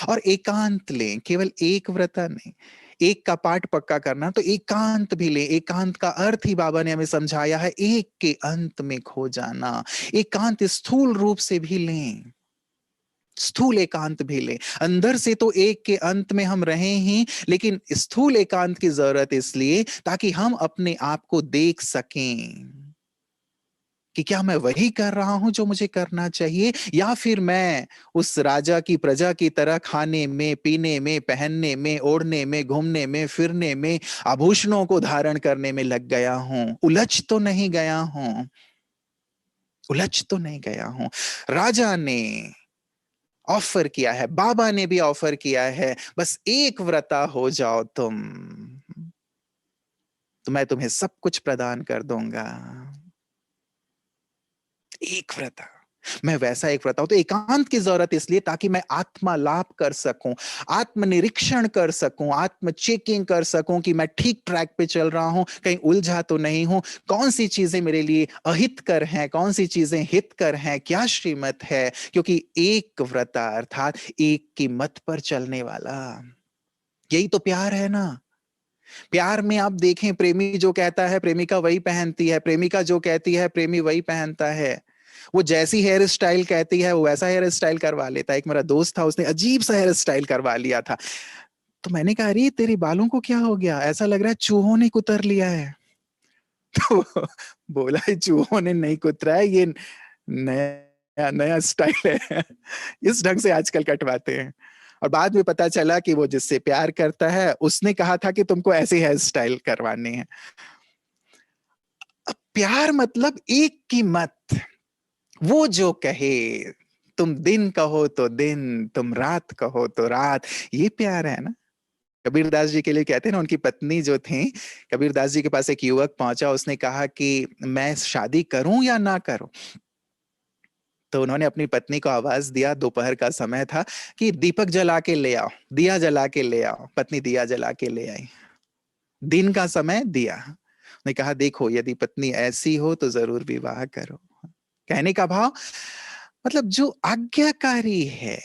और एकांत लें, केवल एक व्रता नहीं। एक का पाठ पक्का करना तो एकांत भी लें। एकांत का अर्थ ही बाबा ने हमें समझाया है, एक के अंत में खो जाना। एकांत स्थूल रूप से भी लें, स्थूल एकांत भी लें। अंदर से तो एक के अंत में हम रहें ही, लेकिन स्थूल एकांत की जरूरत इसलिए ताकि हम अपने आप को देख सकें कि क्या मैं वही कर रहा हूं जो मुझे करना चाहिए, या फिर मैं उस राजा की प्रजा की तरह खाने में, पीने में, पहनने में, ओढ़ने में, घूमने में, फिरने में, आभूषणों को धारण करने में लग गया हूं। उलझ तो नहीं गया हूं, उलझ तो नहीं गया हूं। राजा ने ऑफर किया है, बाबा ने भी ऑफर किया है, बस एक व्रता हो जाओ तुम, तो मैं तुम्हें सब कुछ प्रदान कर दूंगा। एक व्रता, मैं वैसा एक व्रता हूं। तो एकांत की जरूरत इसलिए ताकि मैं आत्मा लाभ कर सकूं, आत्मनिरीक्षण कर सकूं, आत्म चेकिंग कर सकूं कि मैं ठीक ट्रैक पे चल रहा हूं, कहीं उलझा तो नहीं हूं, कौन सी चीजें मेरे लिए अहित कर हैं, कौन सी चीजें हित कर हैं, क्या श्रीमत है। क्योंकि एक व्रता अर्थात एक की मत पर चलने वाला, यही तो प्यार है ना। प्यार में आप देखें, प्रेमी जो कहता है प्रेमिका वही पहनती है, प्रेमिका जो कहती है प्रेमी वही पहनता है। वो जैसी हेयर स्टाइल कहती है वो वैसा हेयर स्टाइल करवा लेता है। एक मेरा दोस्त था, उसने अजीब सा हेयर स्टाइल करवा लिया था, तो मैंने कहा, अरे तेरे बालों को क्या हो गया, ऐसा लग रहा है चूहों ने कुतर लिया है। तो बोला, चूहों ने नहीं कुतरा है, ये नया नया स्टाइल है, इस ढंग से आजकल कटवाते हैं। और बाद में पता चला कि वो जिससे प्यार करता है उसने कहा था कि तुमको ऐसे हेयर स्टाइल करवाने हैं। अब प्यार मतलब एक की मत, वो जो कहे, तुम दिन कहो तो दिन, तुम रात कहो तो रात, ये प्यार है ना। कबीरदास जी के लिए कहते हैं ना, उनकी पत्नी जो थी, कबीरदास जी के पास एक युवक पहुंचा, उसने कहा कि मैं शादी करूं या ना करूं। तो उन्होंने अपनी पत्नी को आवाज दिया, दोपहर का समय था, कि दीपक जला के ले आओ, दिया जला के ले आओ। पत्नी दिया जला के ले आई, दिन का समय दिया, ने कहा देखो यदि पत्नी ऐसी हो तो जरूर विवाह करो। कहने का भाव मतलब जो आज्ञाकारी है,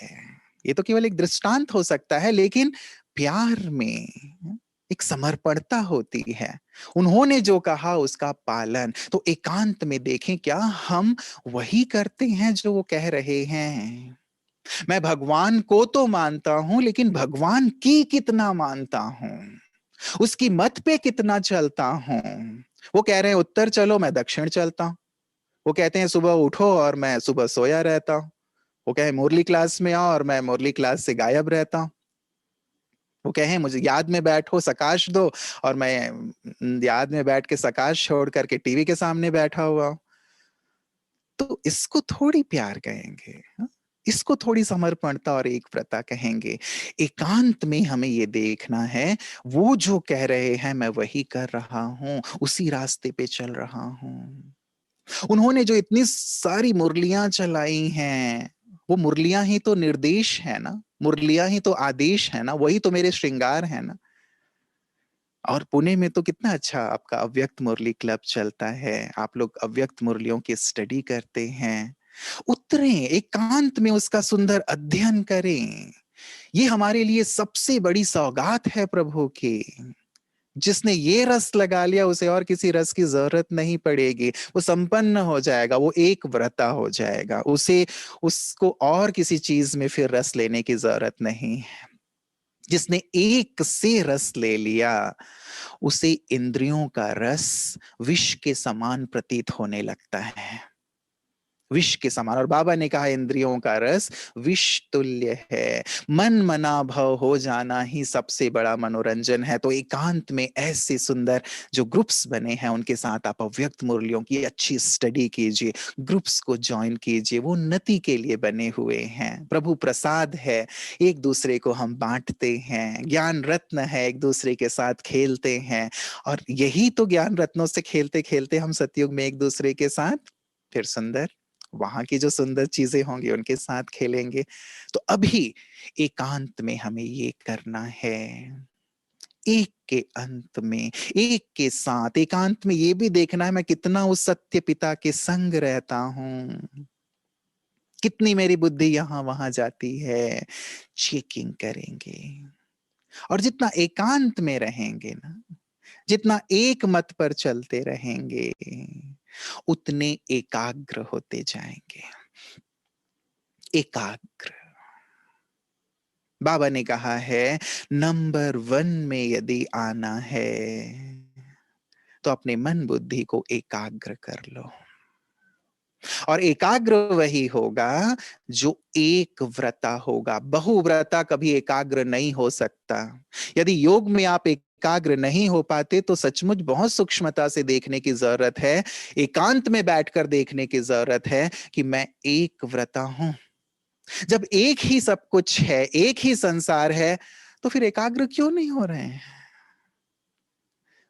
ये तो केवल एक दृष्टांत हो सकता है, लेकिन प्यार में एक समर्पणता होती है। उन्होंने जो कहा उसका पालन। तो एकांत में देखें क्या हम वही करते हैं जो वो कह रहे हैं? मैं भगवान को तो मानता हूं, लेकिन भगवान की कितना मानता हूं, उसकी मत पे कितना चलता हूं। वो कह रहे हैं उत्तर चलो, मैं दक्षिण चलता हूं। वो कहते हैं सुबह उठो और मैं सुबह सोया रहता हूं। वो कहे मुरली क्लास में आओ और मैं मुरली क्लास से गायब रहता हूं। वो कहे मुझे याद में बैठो सकाश दो और मैं याद में बैठ के सकाश छोड़ करके टीवी के सामने बैठा हुआ हूं। तो इसको थोड़ी प्यार कहेंगे, हाँ? इसको थोड़ी समर्पणता और एक व्रता कहेंगे। एकांत में हमें ये देखना है वो जो कह रहे हैं मैं वही कर रहा हूं, उसी रास्ते पे चल रहा हूं। उन्होंने जो इतनी सारी मुरलियां चलाई हैं, वो मुरलियां ही तो निर्देश है ना, मुरलियां ही तो आदेश है ना, वही तो मेरे श्रृंगार है ना। और पुणे में तो कितना अच्छा आपका अव्यक्त मुरली क्लब चलता है, आप लोग अव्यक्त मुरलियों की स्टडी करते हैं। उतरें एकांत में उसका सुंदर अध्ययन करें। ये हमारे लिए सबसे बड़ी सौगात है प्रभु की। जिसने ये रस लगा लिया उसे और किसी रस की जरूरत नहीं पड़ेगी, वो संपन्न हो जाएगा, वो एक व्रता हो जाएगा, उसे उसको और किसी चीज में फिर रस लेने की जरूरत नहीं। जिसने एक से रस ले लिया उसे इंद्रियों का रस विष के समान प्रतीत होने लगता है, विष के समान। और बाबा ने कहा इंद्रियों का रस विष तुल्य है, मन मना भव हो जाना ही सबसे बड़ा मनोरंजन है। तो एकांत में ऐसे सुंदर जो ग्रुप्स बने हैं उनके साथ आप अव्यक्त मुरलियों की अच्छी स्टडी कीजिए, ग्रुप्स को ज्वाइन कीजिए, वो उन्नति के लिए बने हुए हैं। प्रभु प्रसाद है, एक दूसरे को हम बांटते हैं, ज्ञान रत्न है, एक दूसरे के साथ खेलते हैं। और यही तो ज्ञान रत्नों से खेलते खेलते हम सतयुग में एक दूसरे के साथ फिर सुंदर वहां की जो सुंदर चीजें होंगी उनके साथ खेलेंगे। तो अभी एकांत में हमें ये करना है, एक के अंत में एक के साथ एकांत में ये भी देखना है मैं कितना उस सत्य पिता के संग रहता हूं, कितनी मेरी बुद्धि यहां वहां जाती है, चेकिंग करेंगे। और जितना एकांत में रहेंगे ना, जितना एक मत पर चलते रहेंगे उतने एकाग्र होते जाएंगे। एकाग्र बाबा ने कहा है नंबर 1 में यदि आना है तो अपने मन बुद्धि को एकाग्र कर लो। और एकाग्र वही होगा जो एक व्रता होगा, बहुव्रता कभी एकाग्र नहीं हो सकता। यदि योग में आप एकाग्र नहीं हो पाते तो सचमुच बहुत सूक्ष्मता से देखने की जरूरत है, एकांत में बैठकर देखने की जरूरत है कि मैं एक व्रता हूं। जब एक ही सब कुछ है, एक ही संसार है, तो फिर एकाग्र क्यों नहीं हो रहे हैं?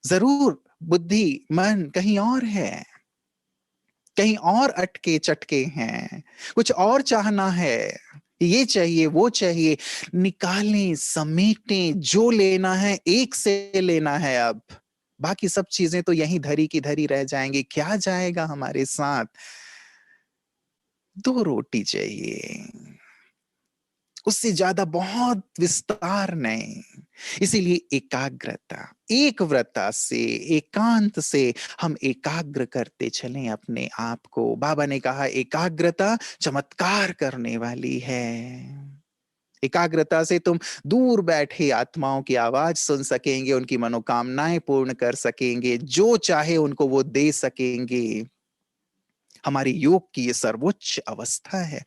जरूर बुद्धि मन कहीं और है, कहीं और अटके चटके हैं, कुछ और चाहना है, ये चाहिए वो चाहिए। निकालें समेटें, जो लेना है एक से लेना है। अब बाकी सब चीजें तो यहीं धरी की धरी रह जाएंगी। क्या जाएगा हमारे साथ? 2 रोटी चाहिए, उससे ज्यादा बहुत विस्तार नहीं। इसीलिए एकाग्रता, एक व्रता से एकांत से हम एकाग्र करते चलें अपने आप को। बाबा ने कहा एकाग्रता चमत्कार करने वाली है। एकाग्रता से तुम दूर बैठे आत्माओं की आवाज सुन सकेंगे, उनकी मनोकामनाएं पूर्ण कर सकेंगे, जो चाहे उनको वो दे सकेंगे। हमारी योग की ये सर्वोच्च अवस्था है,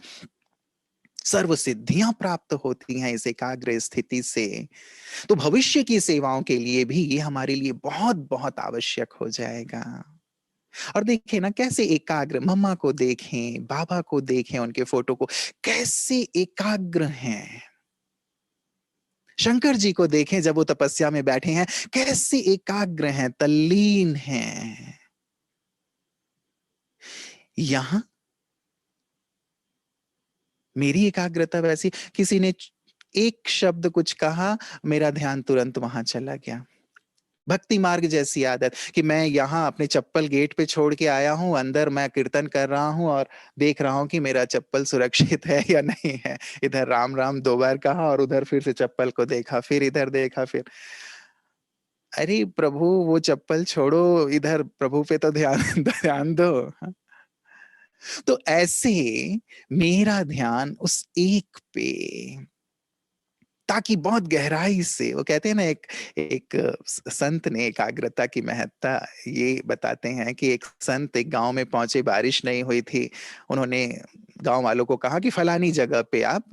सर्व सिद्धियां प्राप्त होती हैं इस एकाग्र स्थिति से। तो भविष्य की सेवाओं के लिए भी ये हमारे लिए बहुत बहुत आवश्यक हो जाएगा। और देखें ना कैसे एकाग्र, मम्मा को देखें, बाबा को देखें, उनके फोटो को, कैसे एकाग्र हैं। शंकर जी को देखें जब वो तपस्या में बैठे हैं, कैसे एकाग्र हैं, तल्लीन हैं। यहां मेरी एकाग्रता वैसी, किसी ने एक शब्द कुछ कहा, मेरा ध्यान तुरंत वहां चला गया। भक्ति मार्ग जैसी आदत कि मैं यहाँ अपने चप्पल गेट पे छोड़ के आया हूँ, अंदर मैं कीर्तन कर रहा हूँ और देख रहा हूँ कि मेरा चप्पल सुरक्षित है या नहीं है। इधर राम राम 2 बार कहा और उधर फिर से चप्पल को देखा, फिर इधर देखा, फिर अरे प्रभु वो चप्पल छोड़ो, इधर प्रभु पे तो ध्यान ध्यान दो। तो ऐसे मेरा ध्यान उस एक पे, ताकि बहुत गहराई से, वो कहते हैं ना, एक एक संत ने एकाग्रता की महत्ता ये बताते हैं कि एक संत एक गांव में पहुंचे, बारिश नहीं हुई थी। उन्होंने गांव वालों को कहा कि फलानी जगह पे आप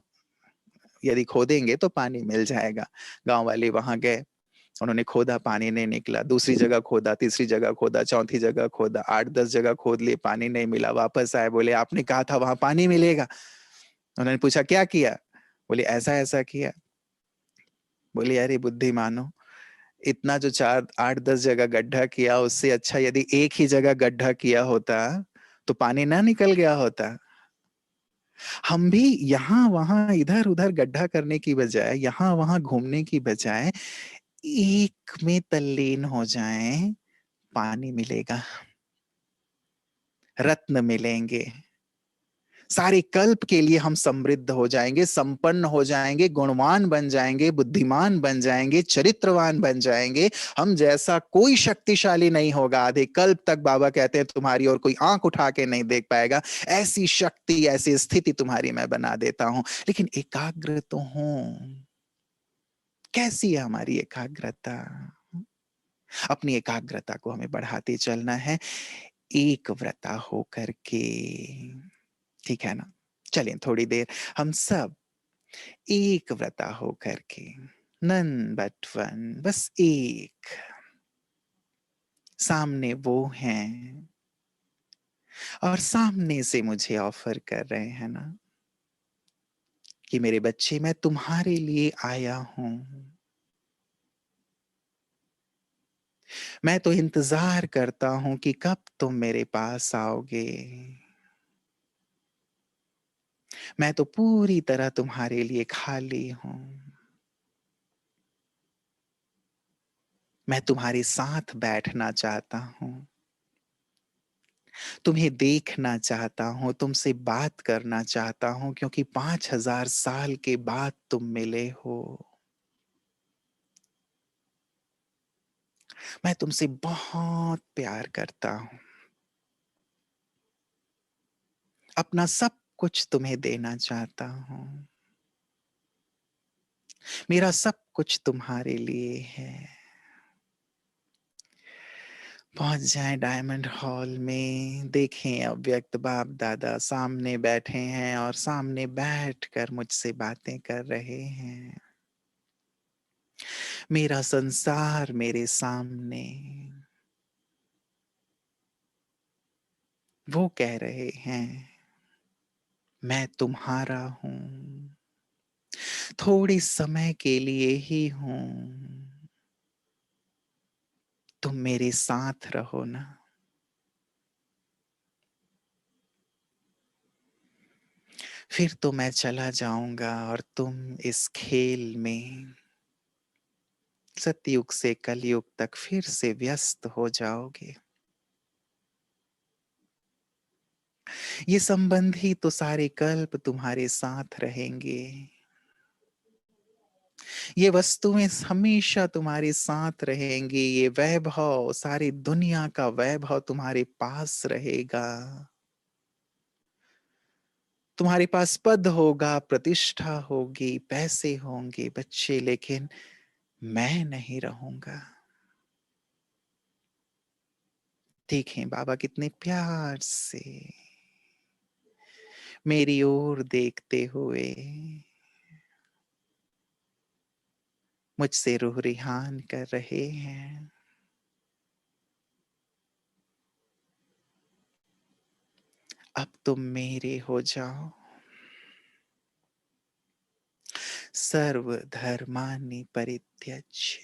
यदि खोदेंगे तो पानी मिल जाएगा। गांव वाले वहां गए, उन्होंने खोदा, पानी नहीं निकला। दूसरी जगह खोदा, तीसरी जगह खोदा, चौथी जगह खोदा, 8-10 जगह खोद लिए, पानी नहीं मिला। वापस आए, बोले आपने कहा था वहां पानी मिलेगा। उन्होंने पूछा क्या किया? बोले ऐसा ऐसा किया। बोले अरे बुद्धिमानो, इतना जो 4-8-10 जगह गड्ढा किया, उससे अच्छा यदि एक ही जगह गड्ढा किया होता तो पानी ना निकल गया होता। हम भी यहाँ वहां इधर उधर गड्ढा करने की बजाय, यहाँ वहां घूमने की बजाय एक में तल्लीन हो जाएं, पानी मिलेगा, रत्न मिलेंगे। सारे कल्प के लिए हम समृद्ध हो जाएंगे, संपन्न हो जाएंगे, गुणवान बन जाएंगे, बुद्धिमान बन जाएंगे, चरित्रवान बन जाएंगे। हम जैसा कोई शक्तिशाली नहीं होगा। आधे कल्प तक बाबा कहते हैं तुम्हारी और कोई आंख उठा के नहीं देख पाएगा। ऐसी शक्ति, ऐसी स्थिति तुम्हारी मैं बना देता हूं। लेकिन एकाग्र तो हूं। कैसी है हमारी एकाग्रता? अपनी एकाग्रता को हमें बढ़ाते चलना है, एक व्रता होकर के। ठीक है ना? चलें थोड़ी देर हम सब एक व्रता होकर के, नन बट वन, बस एक। सामने वो हैं और सामने से मुझे ऑफर कर रहे हैं ना कि मेरे बच्चे मैं तुम्हारे लिए आया हूं। मैं तो इंतजार करता हूं कि कब तुम मेरे पास आओगे। मैं तो पूरी तरह तुम्हारे लिए खाली हूं। मैं तुम्हारे साथ बैठना चाहता हूं, तुम्हें देखना चाहता हूं, तुमसे बात करना चाहता हूं, क्योंकि 5000 साल के बाद तुम मिले हो। मैं तुमसे बहुत प्यार करता हूं, अपना सब कुछ तुम्हें देना चाहता हूं। मेरा सब कुछ तुम्हारे लिए है। पहुंच जाएं डायमंड हॉल में, देखें अव्यक्त बाप दादा सामने बैठे हैं और सामने बैठकर मुझसे बातें कर रहे हैं। मेरा संसार मेरे सामने। वो कह रहे हैं मैं तुम्हारा हूं, थोड़े समय के लिए ही हूं, तुम मेरे साथ रहो ना। फिर तो मैं चला जाऊंगा और तुम इस खेल में सतयुग से कलयुग तक फिर से व्यस्त हो जाओगे। ये संबंधी तो सारे कल्प तुम्हारे साथ रहेंगे। ये वस्तुएं हमेशा तुम्हारे साथ रहेंगी। ये वैभव, सारी दुनिया का वैभव तुम्हारे पास रहेगा। तुम्हारे पास पद होगा, प्रतिष्ठा होगी, पैसे होंगे बच्चे, लेकिन मैं नहीं रहूंगा। देखें बाबा कितने प्यार से मेरी ओर देखते हुए मुझसे रूह रिहान कर रहे हैं। अब तुम मेरे हो जाओ। सर्व धर्मानि परित्यज्य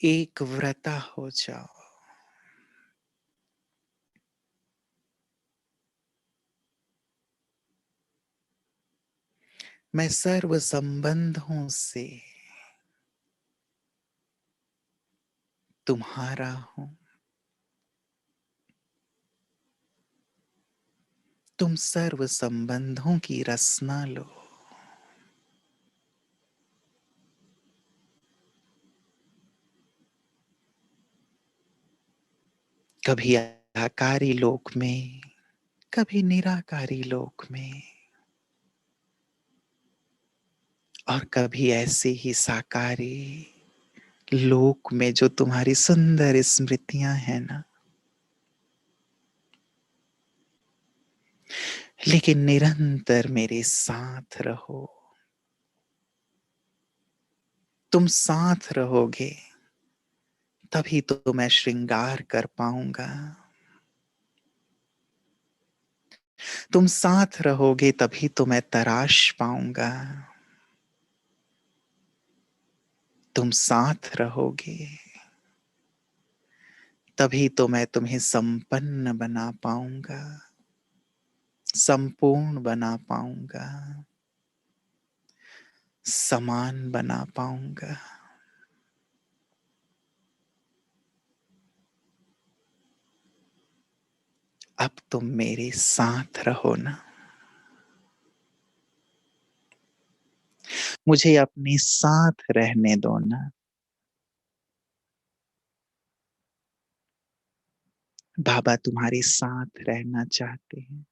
एक व्रता हो जाओ। मैं सर्व संबंधों से तुम्हारा हूं। तुम सर्व संबंधों की रसना लो। कभी आकारी लोक में, कभी निराकारी लोक में, और कभी ऐसे ही साकारी लोक में जो तुम्हारी सुंदर स्मृतियां हैं ना। लेकिन निरंतर मेरे साथ रहो। तुम साथ रहोगे तभी तो मैं श्रृंगार कर पाऊंगा। तुम साथ रहोगे तभी तो मैं तराश पाऊंगा। तुम साथ रहोगे तभी तो मैं तुम्हें संपन्न बना पाऊंगा, संपूर्ण बना पाऊंगा, समान बना पाऊंगा। अब तुम मेरे साथ रहो ना। मुझे अपने साथ रहने दो ना। बाबा तुम्हारे साथ रहना चाहते हैं।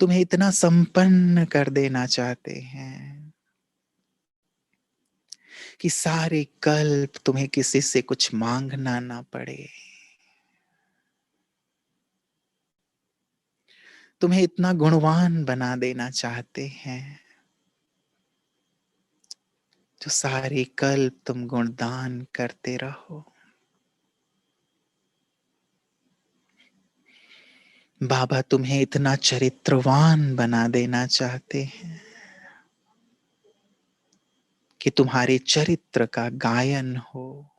तुम्हें इतना संपन्न कर देना चाहते हैं कि सारे कल्प तुम्हें किसी से कुछ मांगना ना पड़े। तुम्हें इतना गुणवान बना देना चाहते हैं जो सारे कल्प तुम गुणदान करते रहो। बाबा तुम्हें इतना चरित्रवान बना देना चाहते हैं कि तुम्हारे चरित्र का गायन हो।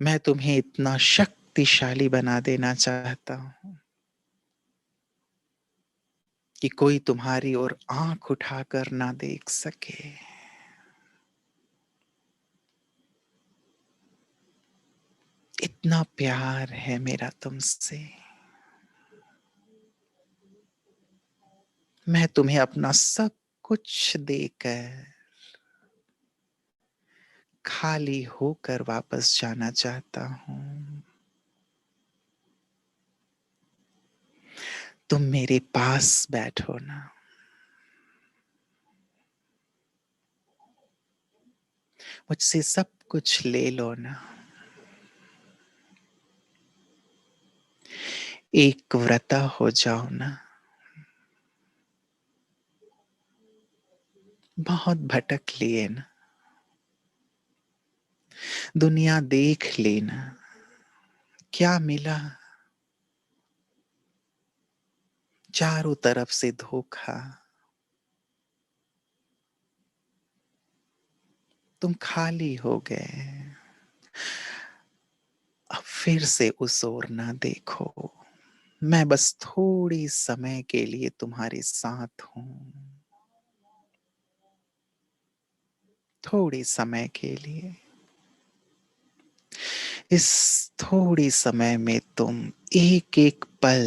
मैं तुम्हें इतना शक्तिशाली बना देना चाहता हूं कि कोई तुम्हारी ओर आंख उठाकर ना देख सके। इतना प्यार है मेरा तुमसे। मैं तुम्हें अपना सब कुछ देकर खाली होकर वापस जाना चाहता हूं। तुम मेरे पास बैठो ना। मुझसे सब कुछ ले लो ना। एक व्रता हो जाओ ना। बहुत भटक लिए ना। दुनिया देख लेना। क्या मिला? चारों तरफ से धोखा। तुम खाली हो गए। अब फिर से उस ओर ना देखो। मैं बस थोड़ी समय के लिए तुम्हारे साथ हूं। थोड़ी समय के लिए। इस थोड़ी समय में तुम एक एक पल,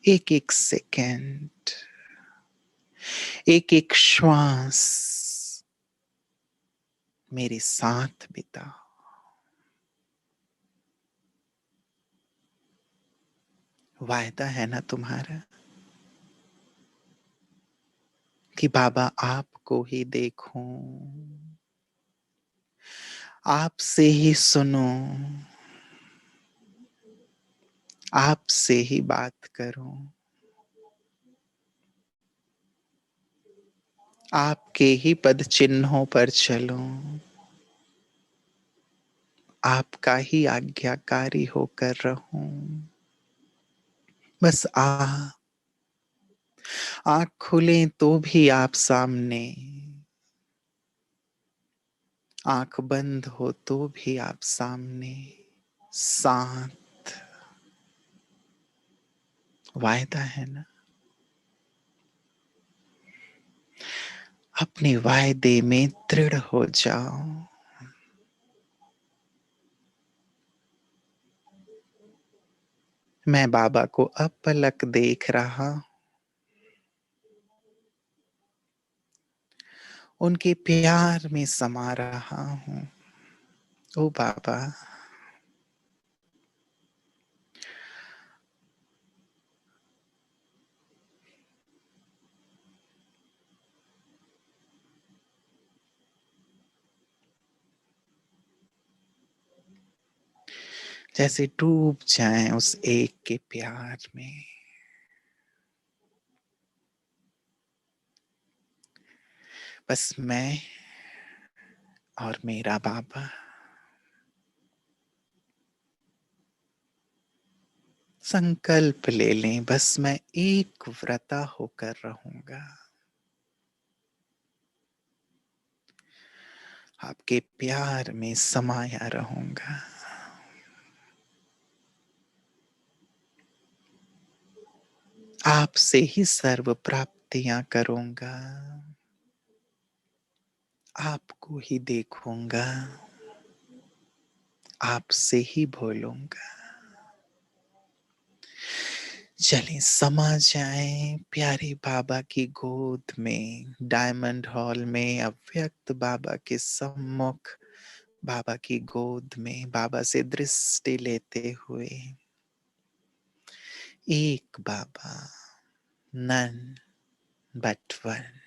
एक एक सेकंड, एक एक श्वास मेरे साथ बिताओ। वायदा है ना तुम्हारा कि बाबा आपको ही देखूं, आपसे ही सुनो, आपसे ही बात करूं, आपके ही पद चिन्हों पर चलूं, आपका ही आज्ञाकारी होकर रहूं। बस आंख खुले तो भी आप सामने, आंख बंद हो तो भी आप सामने। साथ वायदा है ना। अपने वायदे में दृढ़ हो जाओ। मैं बाबा को अब पलक देख रहा, उनके प्यार में समा रहा हूं। ओ बाबा, जैसे डूब जाएं उस एक के प्यार में। बस मैं और मेरा बाबा। संकल्प ले लें, बस मैं एक व्रता होकर रहूंगा, आपके प्यार में समाया रहूंगा। आपसे ही सर्व प्राप्तियां करूंगा, आपको ही देखूंगा, आपसे ही बोलूंगा। चलें समा जाएं प्यारे बाबा की गोद में, डायमंड हॉल में, अव्यक्त बाबा के सम्मुख, बाबा की गोद में, बाबा से दृष्टि लेते हुए। एक बाबा, नन बट वन।